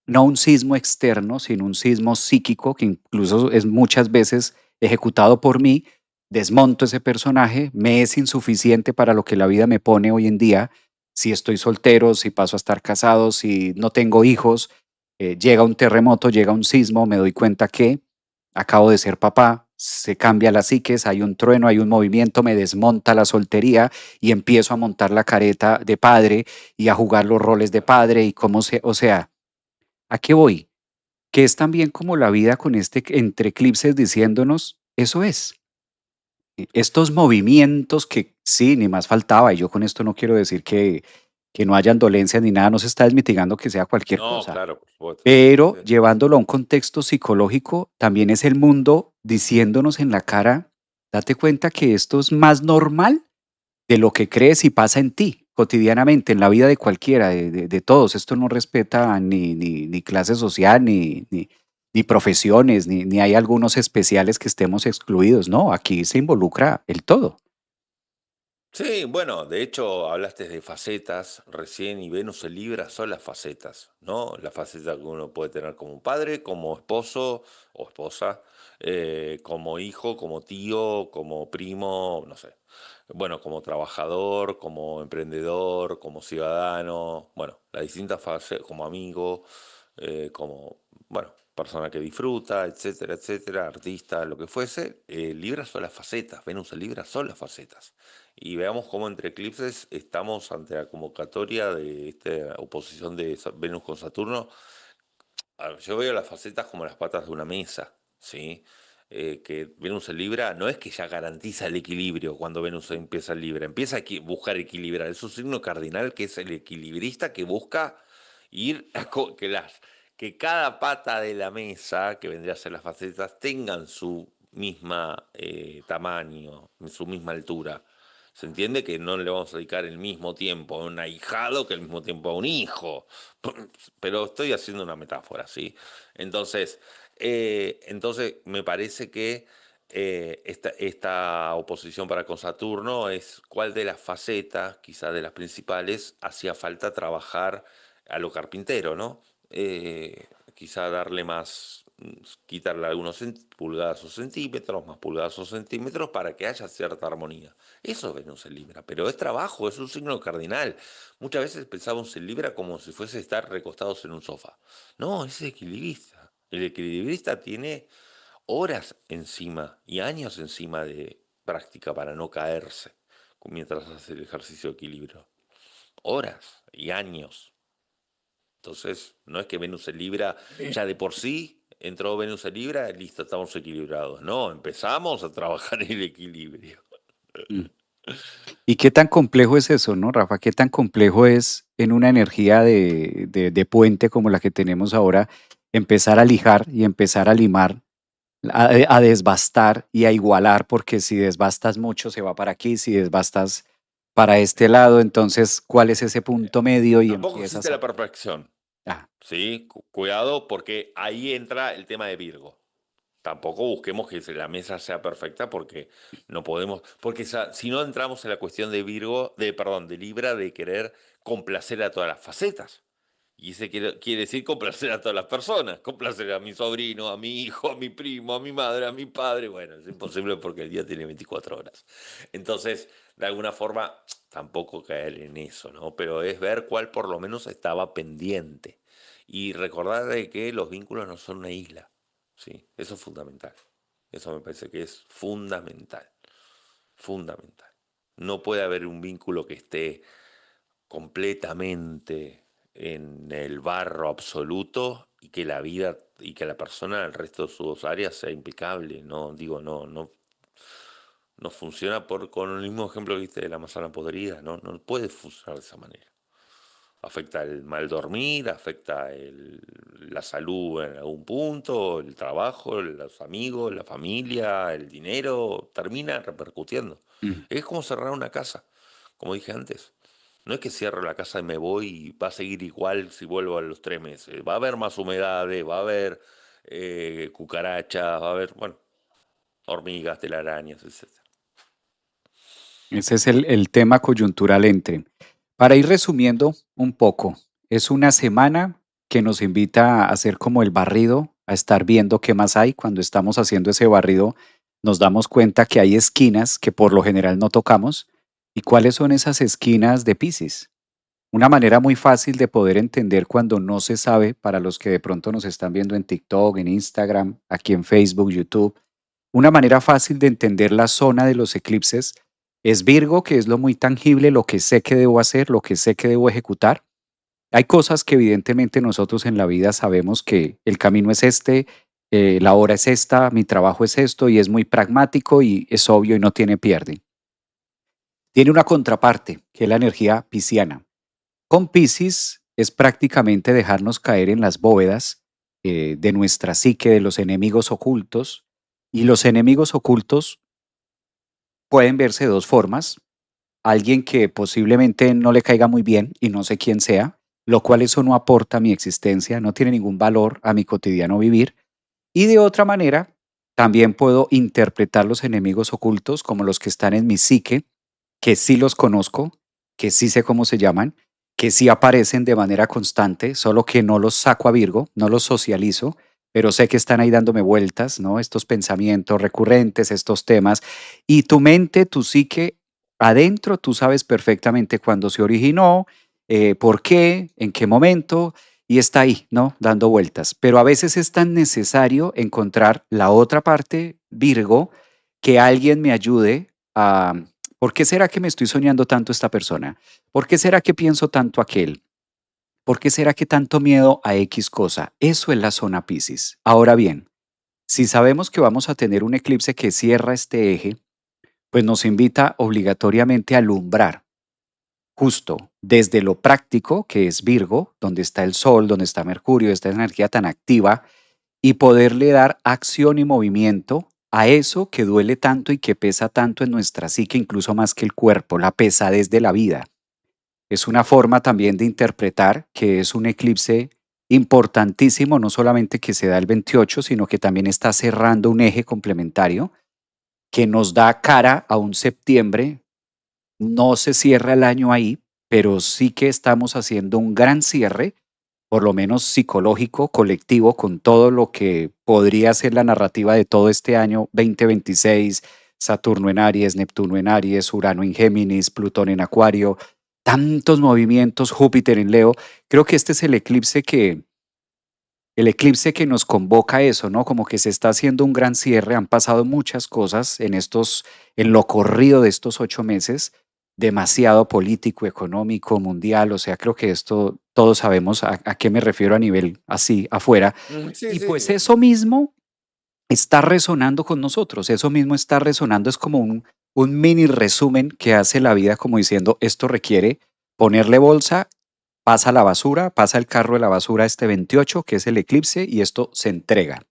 no un sismo externo, sino un sismo psíquico que incluso es muchas veces ejecutado por mí, desmonto ese personaje, me es insuficiente para lo que la vida me pone hoy en día, si estoy soltero, si paso a estar casado, si no tengo hijos, llega un terremoto, llega un sismo, me doy cuenta que acabo de ser papá, se cambia la psiques, hay un trueno, hay un movimiento, me desmonta la soltería y empiezo a montar la careta de padre y a jugar los roles de claro. padre y cómo se, o sea, ¿a qué voy? Que es también como la vida con entre eclipses diciéndonos, eso es. Estos movimientos que sí, ni más faltaba, y yo con esto no quiero decir que no hayan dolencias ni nada, no se está desmitigando que sea cualquier No, cosa, claro, por supuesto. Sí, pero sí. llevándolo a un contexto psicológico, también es el mundo diciéndonos en la cara, date cuenta que esto es más normal de lo que crees y pasa en ti cotidianamente, en la vida de cualquiera, de todos. Esto no respeta ni clase social, ni profesiones, ni hay algunos especiales que estemos excluidos. No, aquí se involucra el todo. Sí, bueno, de hecho hablaste de facetas recién y Venus en Libra son las facetas, ¿no? La faceta que uno puede tener como padre, como esposo o esposa, como hijo, como tío, como primo, no sé. Bueno, como trabajador, como emprendedor, como ciudadano, bueno, las distintas fases, como amigo, como, bueno, persona que disfruta, etcétera, etcétera, artista, lo que fuese. Libra son las facetas, Venus en Libra son las facetas. Y veamos cómo entre eclipses estamos ante la convocatoria de esta oposición de Venus con Saturno. Yo veo las facetas como las patas de una mesa, ¿sí? Que Venus en Libra no es que ya garantiza el equilibrio cuando Venus empieza en Libra, empieza a buscar equilibrar. Es un signo cardinal que es el equilibrista que busca ir a que cada pata de la mesa, que vendría a ser las facetas, tengan su misma tamaño, su misma altura. Se entiende que no le vamos a dedicar el mismo tiempo a un ahijado que el mismo tiempo a un hijo. Pero estoy haciendo una metáfora, ¿sí? Entonces, entonces me parece que esta oposición para con Saturno es cuál de las facetas, quizás de las principales, hacía falta trabajar a lo carpintero, ¿no? Quizá darle más, quitarle algunos pulgadas o centímetros, más pulgadas o centímetros para que haya cierta armonía. Eso es Venus en Libra, pero es trabajo, es un signo cardinal. Muchas veces pensamos en Libra como si fuese estar recostados en un sofá. No, es equilibrista. El equilibrista tiene horas encima y años encima de práctica para no caerse mientras hace el ejercicio de equilibrio. Horas y años. Entonces, no es que Venus en Libra ya de por sí entró Venus en Libra, listo, estamos equilibrados. No, empezamos a trabajar el equilibrio. Mm. ¿Y qué tan complejo es eso, no, Rafa? ¿Qué tan complejo es en una energía de puente como la que tenemos ahora empezar a lijar y empezar a limar a desbastar y a igualar, porque si desbastas mucho se va para aquí, si desbastas para este lado, entonces, ¿cuál es ese punto medio? Y Tampoco existe empiezas la a... perfección, Ah, ¿sí? Cuidado porque ahí entra el tema de Virgo. Tampoco busquemos que la mesa sea perfecta porque no podemos, porque si no entramos en la cuestión de Virgo, perdón, de Libra, de querer complacer a todas las facetas. Y ese quiere decir complacer a todas las personas, complacer a mi sobrino, a mi hijo, a mi primo, a mi madre, a mi padre. Bueno, es imposible porque el día tiene 24 horas. Entonces, de alguna forma, tampoco caer en eso, ¿no? Pero es ver cuál por lo menos estaba pendiente. Y recordar de que los vínculos no son una isla. Sí, eso es fundamental. Eso me parece que es fundamental. Fundamental. No puede haber un vínculo que esté completamente en el barro absoluto y que la vida y que la persona, el resto de sus áreas sea impecable. No, digo, no funciona con el mismo ejemplo que viste de la manzana podrida, no puede funcionar de esa manera. Afecta el mal dormir, afecta la salud en algún punto, el trabajo, los amigos, la familia, el dinero, termina repercutiendo. mm. Es como cerrar una casa, como dije antes. No es que cierro la casa y me voy y va a seguir igual si vuelvo a los 3 meses. Va a haber más humedades, va a haber cucarachas, va a haber, bueno, hormigas, telarañas, etc. Ese es el tema coyuntural entre. Para ir resumiendo un poco, es una semana que nos invita a hacer como el barrido, a estar viendo qué más hay. Cuando estamos haciendo ese barrido, nos damos cuenta que hay esquinas que por lo general no tocamos. ¿Y cuáles son esas esquinas de Piscis? Una manera muy fácil de poder entender cuando no se sabe, para los que de pronto nos están viendo en TikTok, en Instagram, aquí en Facebook, YouTube, una manera fácil de entender la zona de los eclipses es Virgo, que es lo muy tangible, lo que sé que debo hacer, lo que sé que debo ejecutar. Hay cosas que evidentemente nosotros en la vida sabemos que el camino es este, la hora es esta, mi trabajo es esto y es muy pragmático y es obvio y no tiene pierde. Tiene una contraparte, que es la energía pisciana. Con Piscis es prácticamente dejarnos caer en las bóvedas de nuestra psique, de los enemigos ocultos, y los enemigos ocultos pueden verse de dos formas. Alguien que posiblemente no le caiga muy bien y no sé quién sea, lo cual eso no aporta a mi existencia, no tiene ningún valor a mi cotidiano vivir. Y de otra manera, también puedo interpretar los enemigos ocultos como los que están en mi psique, que sí los conozco, que sí sé cómo se llaman, que sí aparecen de manera constante, solo que no los saco a Virgo, no los socializo, pero sé que están ahí dándome vueltas, ¿no? Estos pensamientos recurrentes, estos temas, y tu mente, tu psique, adentro, tú sabes perfectamente cuándo se originó, por qué, en qué momento, y está ahí, ¿no? Dando vueltas. Pero a veces es tan necesario encontrar la otra parte, Virgo, que alguien me ayude a ¿por qué será que me estoy soñando tanto esta persona? ¿Por qué será que pienso tanto aquel? ¿Por qué será que tanto miedo a X cosa? Eso es la zona Piscis. Ahora bien, si sabemos que vamos a tener un eclipse que cierra este eje, pues nos invita obligatoriamente a alumbrar justo desde lo práctico, que es Virgo, donde está el Sol, donde está Mercurio, esta energía tan activa, y poderle dar acción y movimiento a eso que duele tanto y que pesa tanto en nuestra psique, incluso más que el cuerpo, la pesadez de la vida. Es una forma también de interpretar que es un eclipse importantísimo, no solamente que se da el 28, sino que también está cerrando un eje complementario que nos da cara a un septiembre. No se cierra el año ahí, pero sí que estamos haciendo un gran cierre, por lo menos psicológico, colectivo, con todo lo que podría ser la narrativa de todo este año 2026, Saturno en Aries, Neptuno en Aries, Urano en Géminis, Plutón en Acuario, tantos movimientos, Júpiter en Leo. Creo que este es el eclipse que nos convoca a eso, ¿no? Como que se está haciendo un gran cierre, han pasado muchas cosas en lo corrido de estos 8 meses, demasiado político, económico, mundial, o sea, creo que esto todos sabemos a qué me refiero a nivel así, afuera, Sí, y sí. pues eso mismo está resonando con nosotros, eso mismo está resonando, es como un mini resumen que hace la vida como diciendo, esto requiere ponerle bolsa, pasa la basura, pasa el carro de la basura este 28, que es el eclipse, y esto se entrega.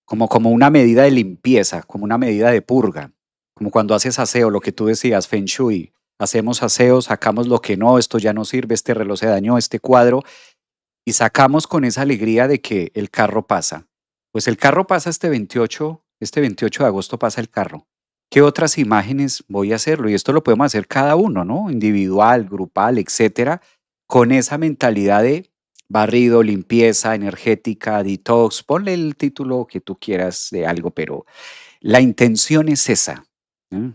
como una medida de limpieza, como una medida de purga, como cuando haces aseo, lo que tú decías, Feng Shui. Hacemos aseo, sacamos lo que no, esto ya no sirve, este reloj se dañó, este cuadro, y sacamos con esa alegría de que el carro pasa. Pues el carro pasa este 28 de agosto pasa el carro. ¿Qué otras imágenes voy a hacerlo? Y esto lo podemos hacer cada uno, ¿no? Individual, grupal, etcétera, con esa mentalidad de barrido, limpieza energética, detox, ponle el título que tú quieras de algo, pero la intención es esa. ¿Mm?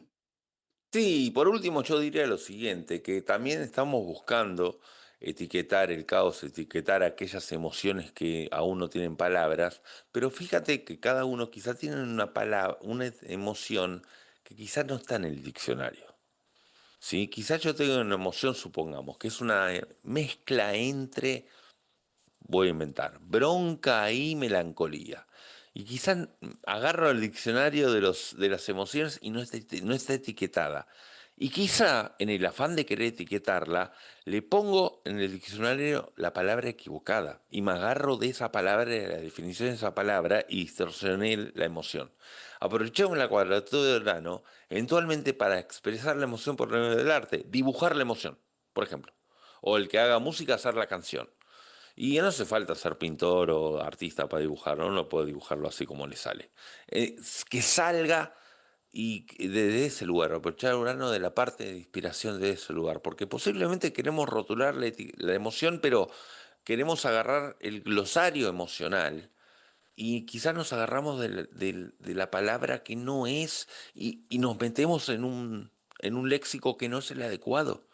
Sí, por último yo diría lo siguiente, que también estamos buscando etiquetar el caos, etiquetar aquellas emociones que aún no tienen palabras, pero fíjate que cada uno quizá tiene una palabra, emoción que quizás no está en el diccionario. ¿Sí? Quizás yo tengo una emoción, supongamos, que es una mezcla entre, voy a inventar, bronca y melancolía. Y quizás agarro el diccionario de las emociones y no está etiquetada. Y quizá en el afán de querer etiquetarla, le pongo en el diccionario la palabra equivocada y me agarro de esa palabra, de la definición de esa palabra y distorsioné la emoción. Aprovechemos la cuadratura de Urano eventualmente para expresar la emoción por medio del arte, dibujar la emoción, por ejemplo. O el que haga música, hacer la canción. Y no hace falta ser pintor o artista para dibujarlo, uno puede dibujarlo así como le sale. Que salga desde ese lugar, aprovechar Urano de la parte de inspiración de ese lugar, porque posiblemente queremos rotular la emoción, pero queremos agarrar el glosario emocional y quizás nos agarramos de la palabra que no es y nos metemos en un léxico que no es el adecuado.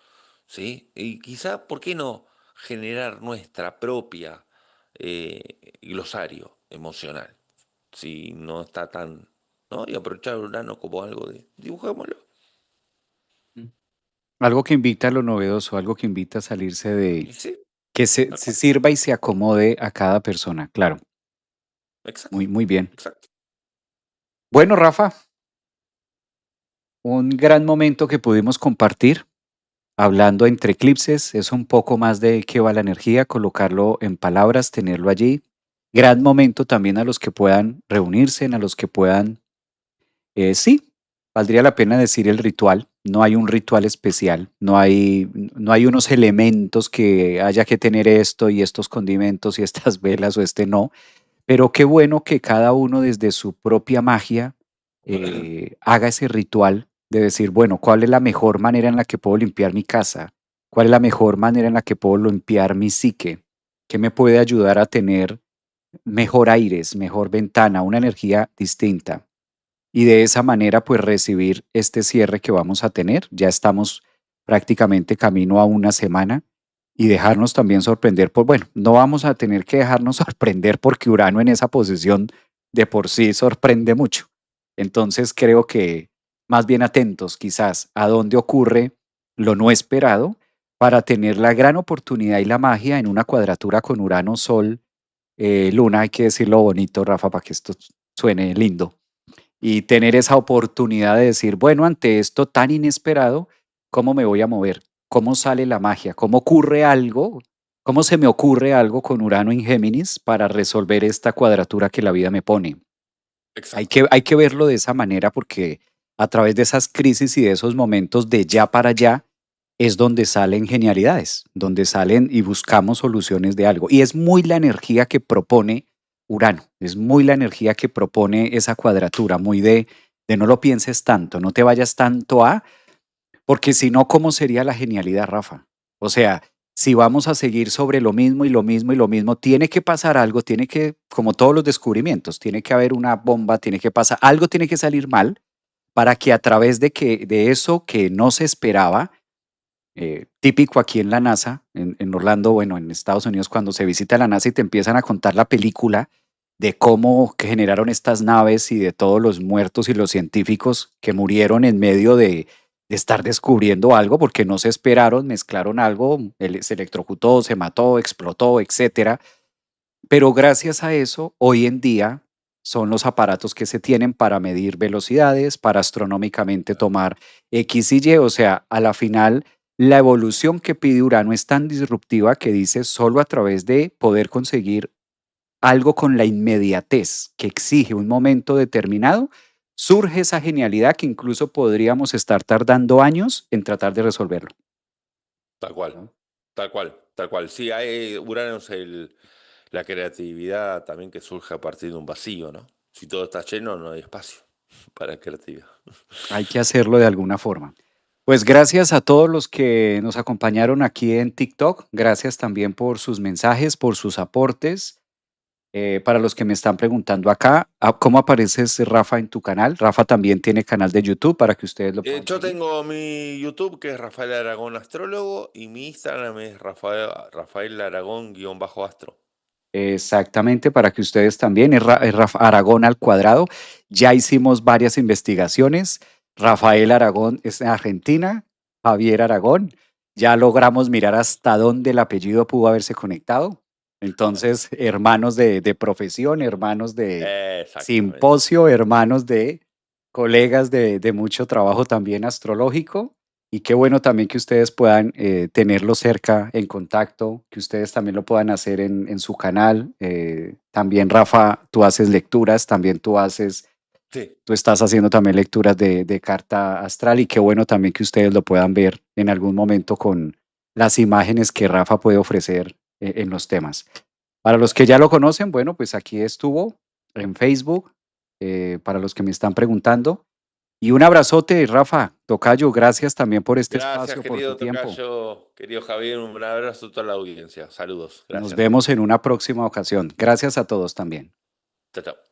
¿Sí? Y quizá, ¿por qué no generar nuestra propia glosario emocional? Si no está tan, ¿no? Y aprovechar Urano como algo de, dibujémoslo. Mm. Algo que invita a lo novedoso, algo que invita a salirse de, Y sí, que se, tal se cual. sirva y se acomode a cada persona, claro. Exacto, Muy, muy bien. exacto. Bueno, Rafa, un gran momento que pudimos compartir hablando entre eclipses. Es un poco más de qué va la energía, colocarlo en palabras, tenerlo allí. Gran momento también a los que puedan reunirse, a los que puedan, sí, valdría la pena decir el ritual. No hay un ritual especial, no hay unos elementos que haya que tener esto y estos condimentos y estas velas o este no. Pero qué bueno que cada uno desde su propia magia haga ese ritual de decir, bueno, ¿cuál es la mejor manera en la que puedo limpiar mi casa? ¿Cuál es la mejor manera en la que puedo limpiar mi psique? ¿Qué me puede ayudar a tener mejor aires, mejor ventana, una energía distinta? Y de esa manera, pues recibir este cierre que vamos a tener. Ya estamos prácticamente camino a una semana y dejarnos también sorprender por, bueno, no vamos a tener que dejarnos sorprender porque Urano en esa posición de por sí sorprende mucho. Entonces creo que más bien atentos quizás a dónde ocurre lo no esperado para tener la gran oportunidad y la magia en una cuadratura con Urano, Sol, Luna, hay que decirlo bonito, Rafa, para que esto suene lindo y tener esa oportunidad de decir, bueno, ante esto tan inesperado, ¿cómo me voy a mover? ¿Cómo sale la magia? ¿Cómo ocurre algo? ¿Cómo se me ocurre algo con Urano en Géminis para resolver esta cuadratura que la vida me pone? Hay Exacto. que, hay que verlo de esa manera porque a través de esas crisis y de esos momentos de ya para allá es donde salen genialidades, donde salen y buscamos soluciones de algo. Y es muy la energía que propone Urano, es muy la energía que propone esa cuadratura, muy de no lo pienses tanto, no te vayas tanto a, porque si no, ¿cómo sería la genialidad, Rafa? O sea, si vamos a seguir sobre lo mismo y lo mismo y lo mismo, tiene que pasar algo, tiene que, como todos los descubrimientos, tiene que haber una bomba, tiene que pasar, algo tiene que salir mal para que a través de eso que no se esperaba, típico aquí en la NASA, en Orlando, bueno, en Estados Unidos, cuando se visita la NASA y te empiezan a contar la película de cómo que generaron estas naves y de todos los muertos y los científicos que murieron en medio de estar descubriendo algo porque no se esperaron, mezclaron algo, se electrocutó, se mató, explotó, etcétera. Pero gracias a eso, hoy en día son los aparatos que se tienen para medir velocidades, para astronómicamente tomar X y Y. O sea, a la final, la evolución que pide Urano es tan disruptiva que dice solo a través de poder conseguir algo con la inmediatez que exige un momento determinado, surge esa genialidad que incluso podríamos estar tardando años en tratar de resolverlo, Tal cual, ¿no? tal cual, tal cual. Sí, Urano es la creatividad también que surge a partir de un vacío, ¿no? Si todo está lleno, no hay espacio para creatividad. Hay que hacerlo de alguna forma. Pues gracias a todos los que nos acompañaron aquí en TikTok. Gracias también por sus mensajes, por sus aportes. Para los que me están preguntando acá, ¿cómo apareces, Rafa, en tu canal? Rafa también tiene canal de YouTube para que ustedes lo puedan Yo seguir. tengo mi YouTube, que es Rafael Aragón Astrólogo, y mi Instagram es Rafael Aragón-astro. Exactamente, para que ustedes también, es Aragón al cuadrado. Ya hicimos varias investigaciones. Rafael Aragón es en Argentina, Javier Aragón. Ya logramos mirar hasta dónde el apellido pudo haberse conectado. Entonces, hermanos de profesión, hermanos de Exactamente. simposio, hermanos de colegas de mucho trabajo también astrológico. Y qué bueno también que ustedes puedan tenerlo cerca, en contacto, que ustedes también lo puedan hacer en su canal. También, Rafa, tú haces lecturas, también Sí, tú estás haciendo también lecturas de carta astral y qué bueno también que ustedes lo puedan ver en algún momento con las imágenes que Rafa puede ofrecer en los temas. Para los que ya lo conocen, bueno, pues aquí estuvo en Facebook, para los que me están preguntando. Y un abrazote, Rafa, tocayo, gracias también por este gracias, espacio, por tu querido tiempo. tocayo, querido Javier, un abrazo a toda la audiencia. Saludos, Nos gracias. vemos en una próxima ocasión. Gracias a todos también. Chao, chao.